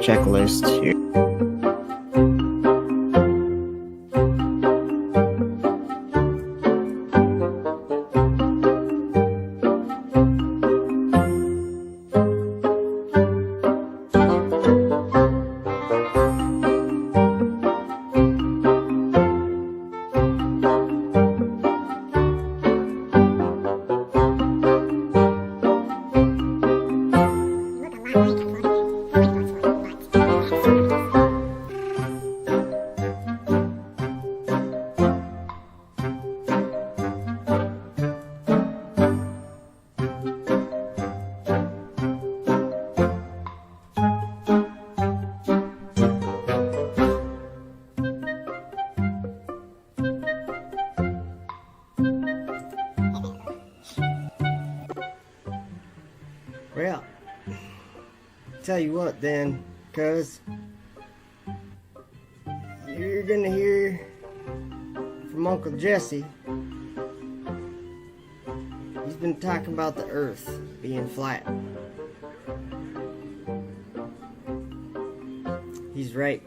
checklist here. Well, tell you what then, cuz you're gonna hear from Uncle Jesse. He's been talking about the earth being flat. He's right.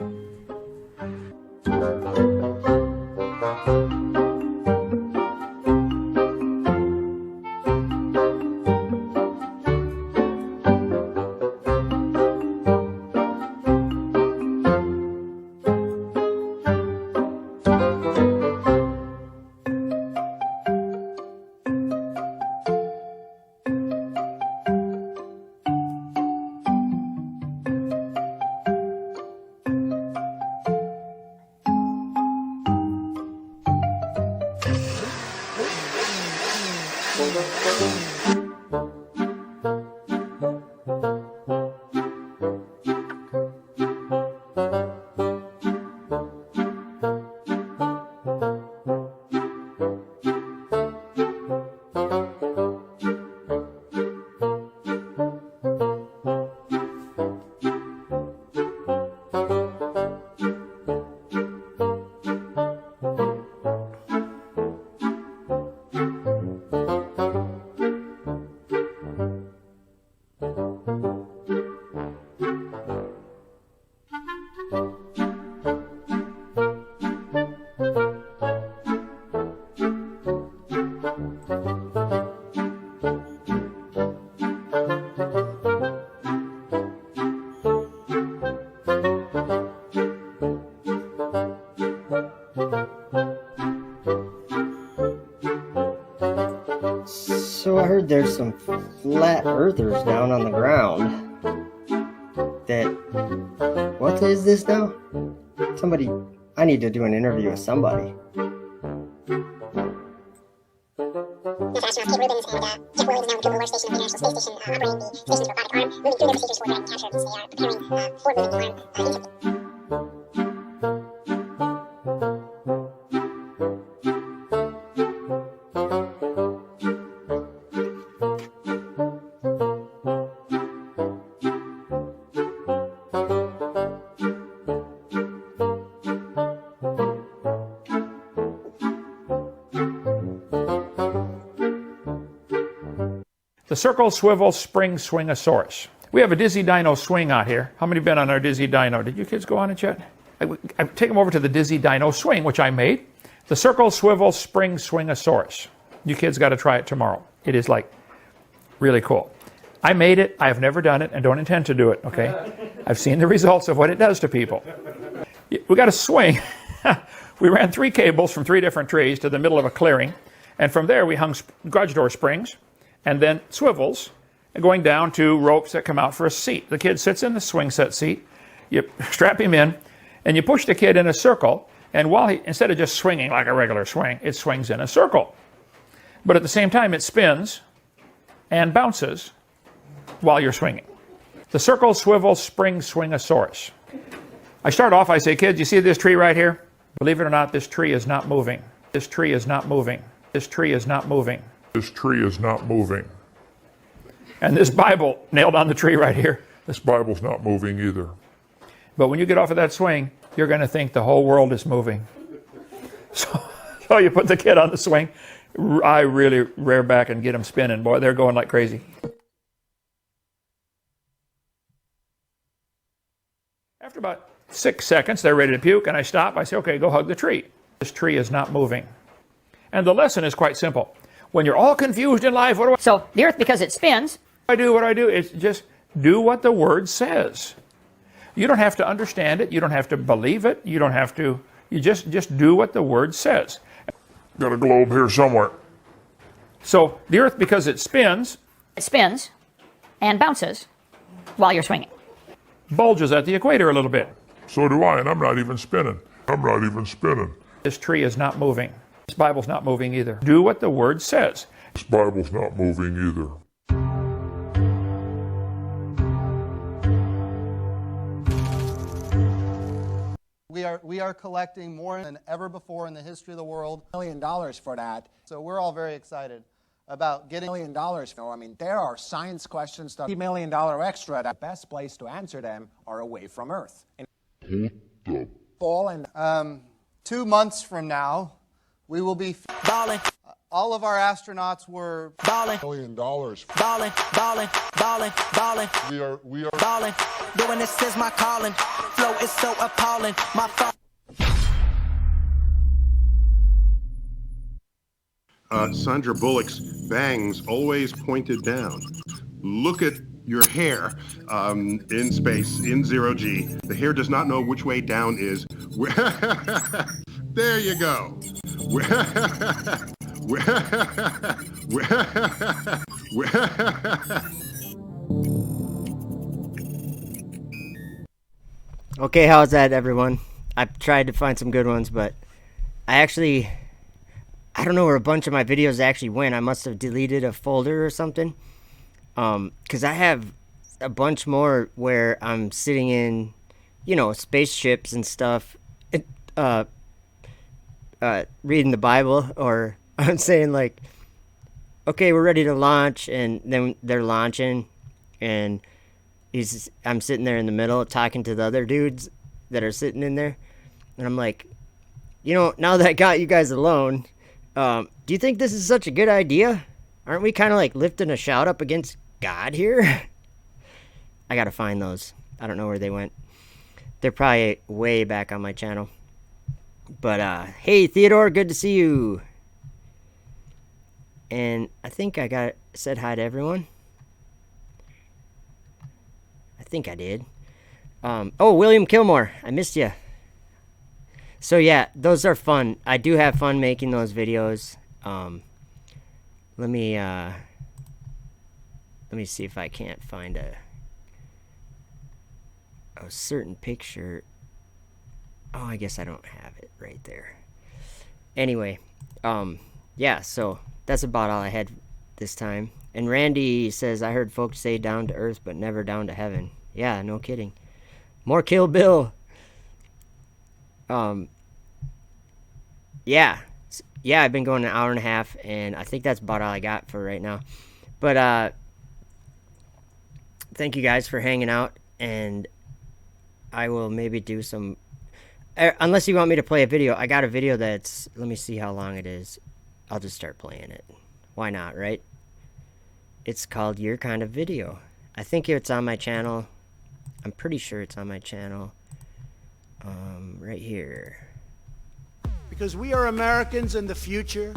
So I heard there's some flat earthers down on the ground. What is this now? Somebody, I need to do an interview with somebody. Natasha, Kate Rubens and Jeff Williams now with Google Workstation of the International Space Station operating the station's robotic arm, moving through their procedures for direct capture. They are preparing for moving the arm into... The circle, swivel, spring, swingosaurus. We have a Dizzy Dino swing out here. How many been on our Dizzy Dino? Did you kids go on it yet? I take them over to the Dizzy Dino swing, which I made. The circle, swivel, spring, swingosaurus. You kids got to try it tomorrow. It is like really cool. I made it. I have never done it and don't intend to do it, okay? I've seen the results of what it does to people. We got a swing. We ran 3 cables from 3 different trees to the middle of a clearing. And from there, we hung garage door springs and then swivels, and going down to ropes that come out for a seat. The kid sits in the swing set seat, you strap him in, and you push the kid in a circle, and while he, instead of just swinging like a regular swing, it swings in a circle. But at the same time, it spins and bounces while you're swinging. The circle, swivel, spring, swingosaurus. I start off, I say, kids, you see this tree right here? Believe it or not, this tree is not moving. This tree is not moving. This tree is not moving. This tree is not moving. And this Bible nailed on the tree right here. This Bible's not moving either. But when you get off of that swing, you're going to think the whole world is moving. So you put the kid on the swing. I really rear back and get them spinning. Boy, they're going like crazy. After about 6 seconds, they're ready to puke, and I stop. I say, okay, go hug the tree. This tree is not moving. And the lesson is quite simple. When you're all confused in life, what do I do? So the earth, because it spins. What I do is just do what the word says. You don't have to understand it. You don't have to believe it. You don't have to, you just do what the word says. Got a globe here somewhere. So the earth, because it spins. It spins and bounces while you're swinging. Bulges at the equator a little bit. So do I, and I'm not even spinning. I'm not even spinning. This tree is not moving. This Bible's not moving either. Do what the word says. This Bible's not moving either. We are collecting more than ever before in the history of the world. $1 million for that. So we're all very excited about getting $1 million. I mean, there are science questions, $30 million extra. The best place to answer them are away from Earth. Fall and 2 months from now, we will be balling. All of our astronauts were balling. $1 million. Balling, balling, balling, balling. We are balling. Doing this is my calling. Flow is so appalling. My Sandra Bullock's bangs always pointed down. Look at your hair in space, in 0G. The hair does not know which way down is. There you go. Okay, how's that, everyone? I've tried to find some good ones, but I don't know where a bunch of my videos actually went. I must have deleted a folder or something. Because I have a bunch more where I'm sitting in, spaceships and stuff, reading the Bible, or I'm saying like, okay, we're ready to launch, and then they're launching, and I'm sitting there in the middle talking to the other dudes that are sitting in there, and I'm like, now that I got you guys alone, do you think this is such a good idea? Aren't we kind of like lifting a shout up against God here? I gotta find those. I don't know where they went. They're probably way back on my channel. But hey Theodore, good to see you. And I think I said hi to everyone. I think I did. Oh, William Kilmore, I missed you. So yeah, those are fun. I do have fun making those videos. Let me see if I can't find a certain picture. Oh, I guess I don't have it right there. Anyway, yeah, so that's about all I had this time. And Randy says, I heard folks say down to earth, but never down to heaven. Yeah, no kidding. More Kill Bill. Yeah, I've been going an hour and a half, and I think that's about all I got for right now. But thank you guys for hanging out, and I will maybe do some, unless you want me to play a video. I got a video that's, let me see how long it is. I'll just start playing it. Why not, right? It's called Your Kind of Video. I think it's on my channel. I'm pretty sure it's on my channel. Right here. Because we are Americans and the future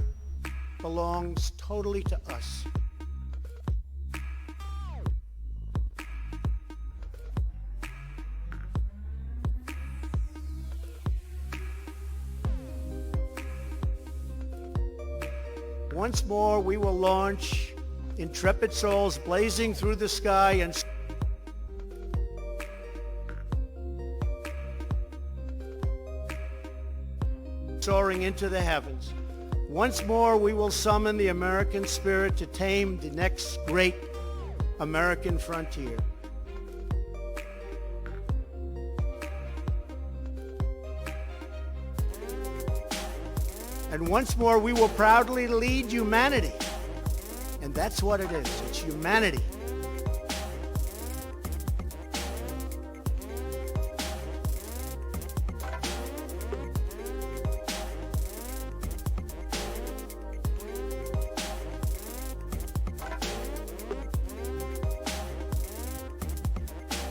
belongs totally to us. Once more, we will launch intrepid souls blazing through the sky and soaring into the heavens. Once more, we will summon the American spirit to tame the next great American frontier. And once more, we will proudly lead humanity. And that's what it is. It's humanity.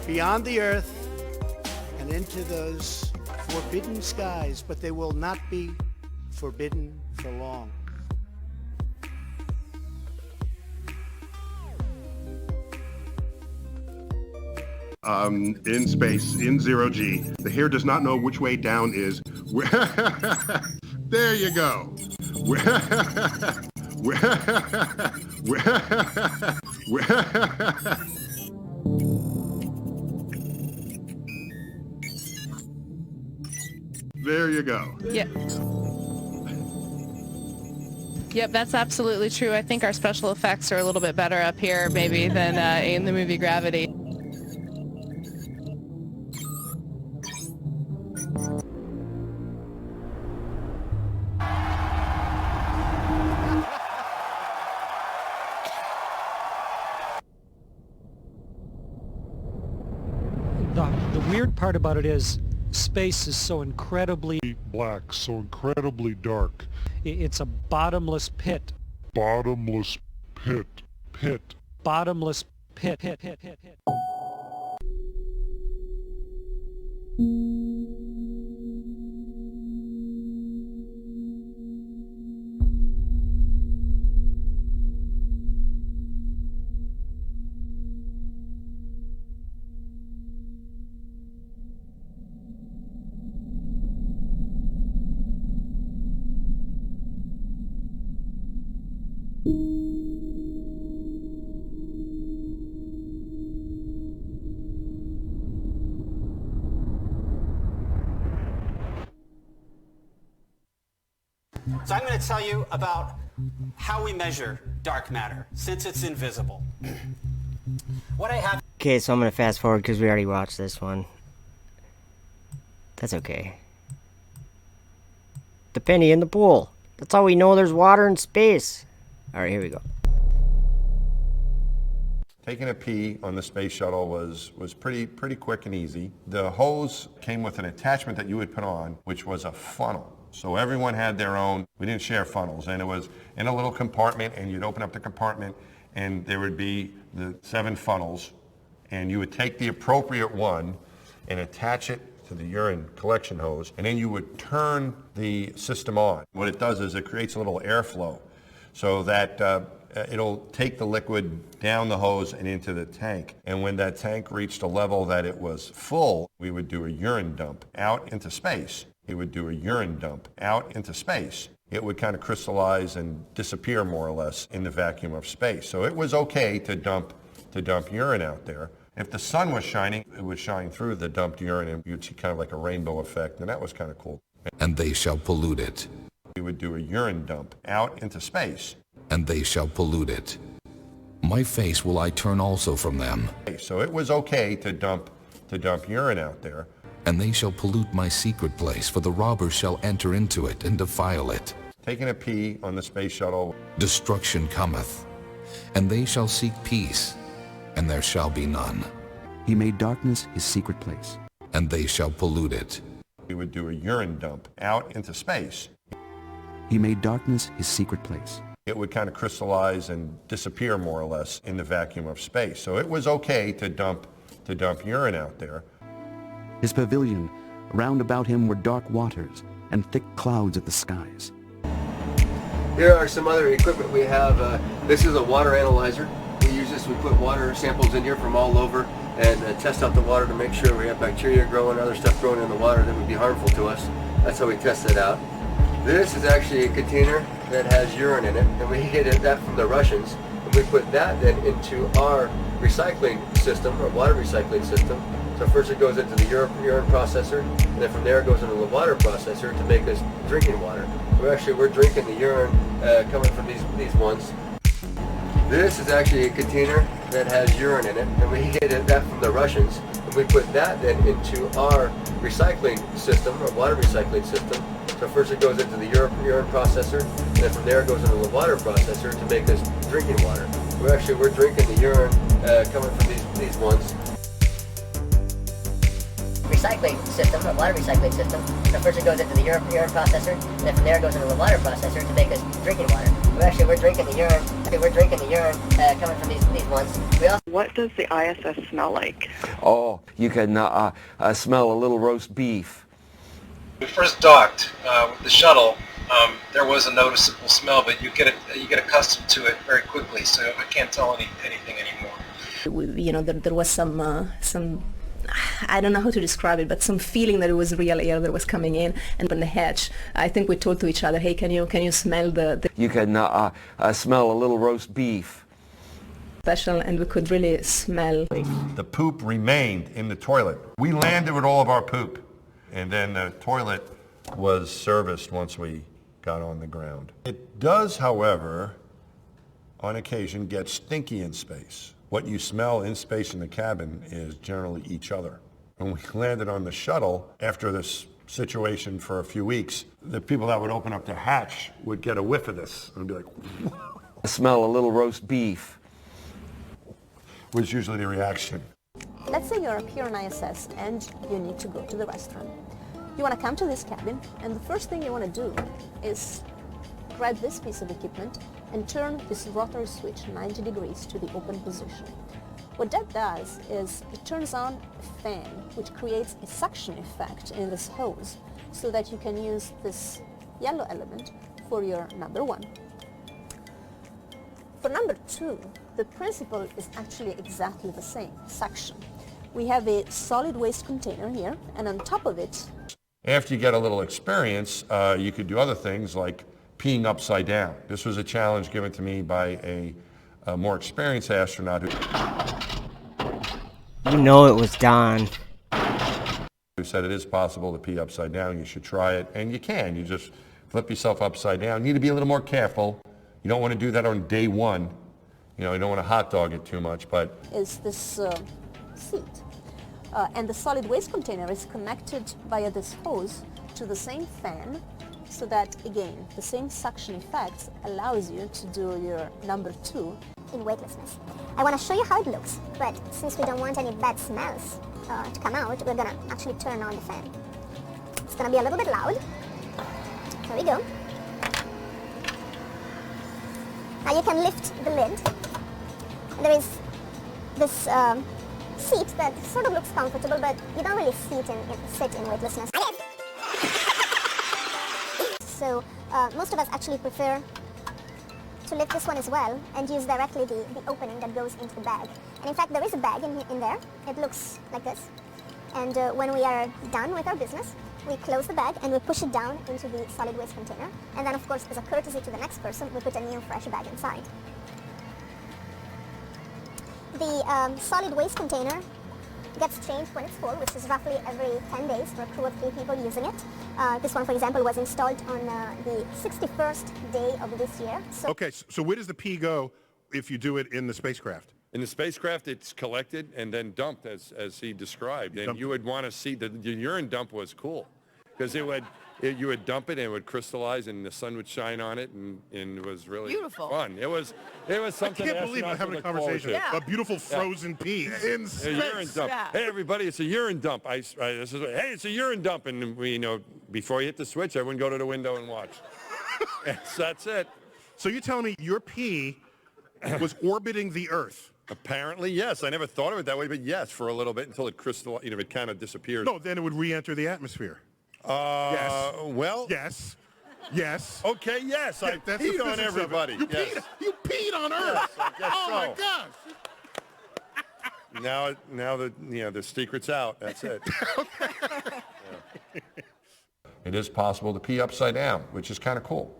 Beyond the earth and into those forbidden skies, but they will not be forbidden for long. In space, in zero G, the hair does not know which way down is. There you go. There you go. Yep. Yep, that's absolutely true. I think our special effects are a little bit better up here, maybe, than in the movie Gravity. The weird part about it is space is so incredibly black, so incredibly dark. It's a bottomless pit. Bottomless pit. Bottomless pit. So I'm going to tell you about how we measure dark matter, since it's invisible. What I have... Okay, so I'm going to fast forward because we already watched this one. That's okay. The penny in the pool. That's how we know there's water in space. Alright, here we go. Taking a pee on the space shuttle was pretty quick and easy. The hose came with an attachment that you would put on, which was a funnel. So everyone had their own. We didn't share funnels, and it was in a little compartment, and you'd open up the compartment, and there would be the 7 funnels, and you would take the appropriate one and attach it to the urine collection hose, and then you would turn the system on. What it does is it creates a little airflow so that it'll take the liquid down the hose and into the tank. And when that tank reached a level that it was full, we would do a urine dump out into space. He would do a urine dump out into space. It would kind of crystallize and disappear more or less in the vacuum of space. So it was okay to dump urine out there. If the sun was shining, it would shine through the dumped urine and you'd see kind of like a rainbow effect, and that was kind of cool. And they shall pollute it. We would do a urine dump out into space. And they shall pollute it. My face will I turn also from them. So it was okay to dump urine out there. And they shall pollute my secret place, for the robbers shall enter into it and defile it. Taking a pee on the space shuttle. Destruction cometh, and they shall seek peace, and there shall be none. He made darkness his secret place. And they shall pollute it. We would do a urine dump out into space. He made darkness his secret place. It would kind of crystallize and disappear more or less in the vacuum of space. So it was okay to dump urine out there. His pavilion, round about him were dark waters and thick clouds at the skies. Here are some other equipment we have. This is a water analyzer. We use this, we put water samples in here from all over and test out the water to make sure we have bacteria growing, other stuff growing in the water that would be harmful to us. That's how we test it out. This is actually a container that has urine in it, and we get that from the Russians, and we put that then into our recycling system, our water recycling system. So first it goes into the urine processor, and then from there it goes into the water processor to make us drinking water. We're drinking the urine coming from these ones. This is actually a container that has urine in it, and we get that from the Russians, and we put that then into our recycling system, our water recycling system. So first it goes into the urine processor, and then from there it goes into the water processor to make us drinking water. We're drinking the urine coming from these ones. Recycling system, or water recycling system. So first it goes into the urine processor, and then from there it goes into the water processor to make us drinking water. We're drinking the urine coming from these ones. What does the ISS smell like? Oh, you can smell a little roast beef. When we first docked with the shuttle, there was a noticeable smell, but you get accustomed to it very quickly, so I can't tell anything anymore. You know, there was some I don't know how to describe it, but some feeling that it was real air that was coming in. And on the hatch, I think we told to each other, hey, can you smell the You can smell a little roast beef. Special, and we could really smell. The poop remained in the toilet. We landed with all of our poop, and then the toilet was serviced once we got on the ground. It does, however, on occasion get stinky in space. What you smell in space in the cabin is generally each other. When we landed on the shuttle, after this situation for a few weeks, the people that would open up the hatch would get a whiff of this and be like, smell a little roast beef. Was usually the reaction. Let's say you're up here on ISS and you need to go to the restroom. You want to come to this cabin, and the first thing you want to do is grab this piece of equipment and turn this rotary switch 90 degrees to the open position. What that does is it turns on a fan, which creates a suction effect in this hose so that you can use this yellow element for your number one. For number two, the principle is actually exactly the same, suction. We have a solid waste container here, and on top of it... After you get a little experience, you could do other things like peeing upside down. This was a challenge given to me by a more experienced astronaut You know it was Don. who said it is possible to pee upside down. You should try it, and you can. You just flip yourself upside down. You need to be a little more careful. You don't want to do that on day one. You know, you don't want to hot dog it too much, but... is this seat. And the solid waste container is connected via this hose to the same fan, so that, again, the same suction effect allows you to do your number two. In weightlessness. I want to show you how it looks, but since we don't want any bad smells to come out, we're going to actually turn on the fan. It's going to be a little bit loud. There we go. Now you can lift the lid. There is this seat that sort of looks comfortable, but you don't really sit in weightlessness. So most of us actually prefer to lift this one as well and use directly the opening that goes into the bag. And in fact, there is a bag in there. It looks like this. And when we are done with our business, we close the bag and we push it down into the solid waste container. And then, of course, as a courtesy to the next person, we put a new fresh bag inside. The solid waste container gets changed when it's full, which is roughly every 10 days for a crew of 3 people using it. This one, for example, was installed on the 61st day of this year. Okay, so where does the pee go if you do it in the spacecraft? In the spacecraft, it's collected and then dumped, as he described. And you would want to see the urine dump was cool, because you would dump it and it would crystallize and the sun would shine on it, and it was really beautiful. Fun. It was something. I can't believe I'm having a conversation. Yeah. A beautiful frozen pee in space. A urine dump. Yeah. Hey everybody, it's a urine dump. Hey, it's a urine dump, and we before you hit the switch, everyone go to the window and watch. That's it. So you're telling me your pee was orbiting the Earth? Apparently, yes. I never thought of it that way, but yes, for a little bit until it crystallized. It kind of disappears. No, then it would re-enter the atmosphere. Yes. Well. Yes. Yes. Okay. Yes. Yeah, I that's peed the on physics of it. everybody. You peed on Earth. Yes, I guess Oh so. my gosh. Now the secret's out. That's it. Yeah. It is possible to pee upside down, which is kind of cool.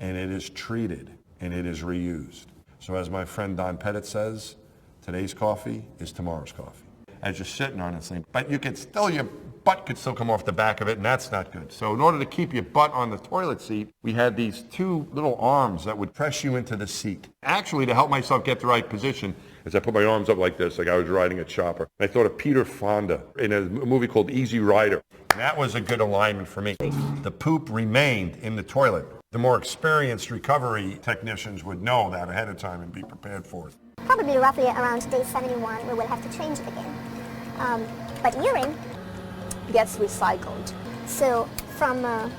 And it is treated and it is reused. So as my friend Don Pettit says, today's coffee is tomorrow's coffee. As you're sitting on this thing, but your butt could still come off the back of it, and that's not good. So in order to keep your butt on the toilet seat, we had these 2 little arms that would press you into the seat. Actually, to help myself get the right position, as I put my arms up like this, like I was riding a chopper. I thought of Peter Fonda in a movie called Easy Rider. And that was a good alignment for me. The poop remained in the toilet. The more experienced recovery technicians would know that ahead of time and be prepared for it. Probably roughly around day 71, we will have to change it again. But urine gets recycled. So from the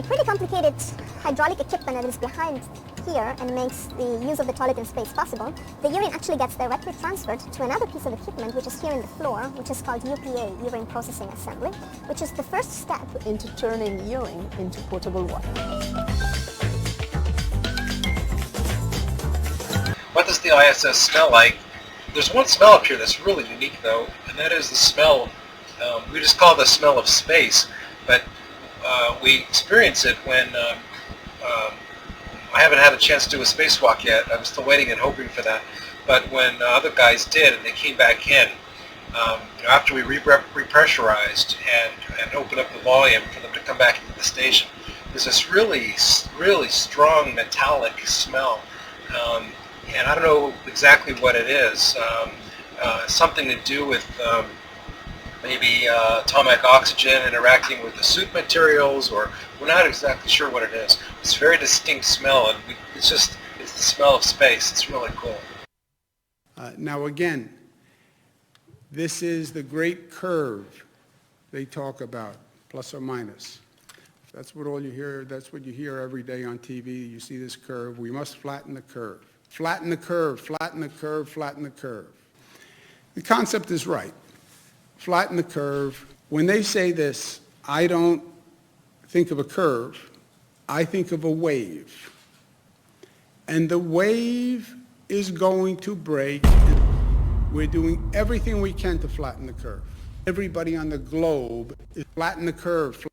pretty complicated hydraulic equipment that is behind here and makes the use of the toilet in space possible, the urine actually gets directly transferred to another piece of equipment which is here in the floor, which is called UPA, Urine Processing Assembly, which is the first step into turning urine into potable water. What does the ISS smell like? There's one smell up here that's really unique though, and that is the smell, we just call it the smell of space, but we experience it when I haven't had a chance to do a spacewalk yet. I'm still waiting and hoping for that. But when other guys did and they came back in, after we repressurized and opened up the volume for them to come back into the station, there's this really, really strong metallic smell. And I don't know exactly what it is. Something to do with maybe atomic oxygen interacting with the suit materials, or we're not exactly sure what it is. It's a very distinct smell, and it's the smell of space. It's really cool. Now again, this is the great curve they talk about, plus or minus. That's what all you hear. That's what you hear every day on TV. You see this curve. We must flatten the curve. Flatten the curve, flatten the curve, flatten the curve. The concept is right. Flatten the curve. When they say this, I don't think of a curve. I think of a wave. And the wave is going to break. We're doing everything we can to flatten the curve. Everybody on the globe is flatten the curve.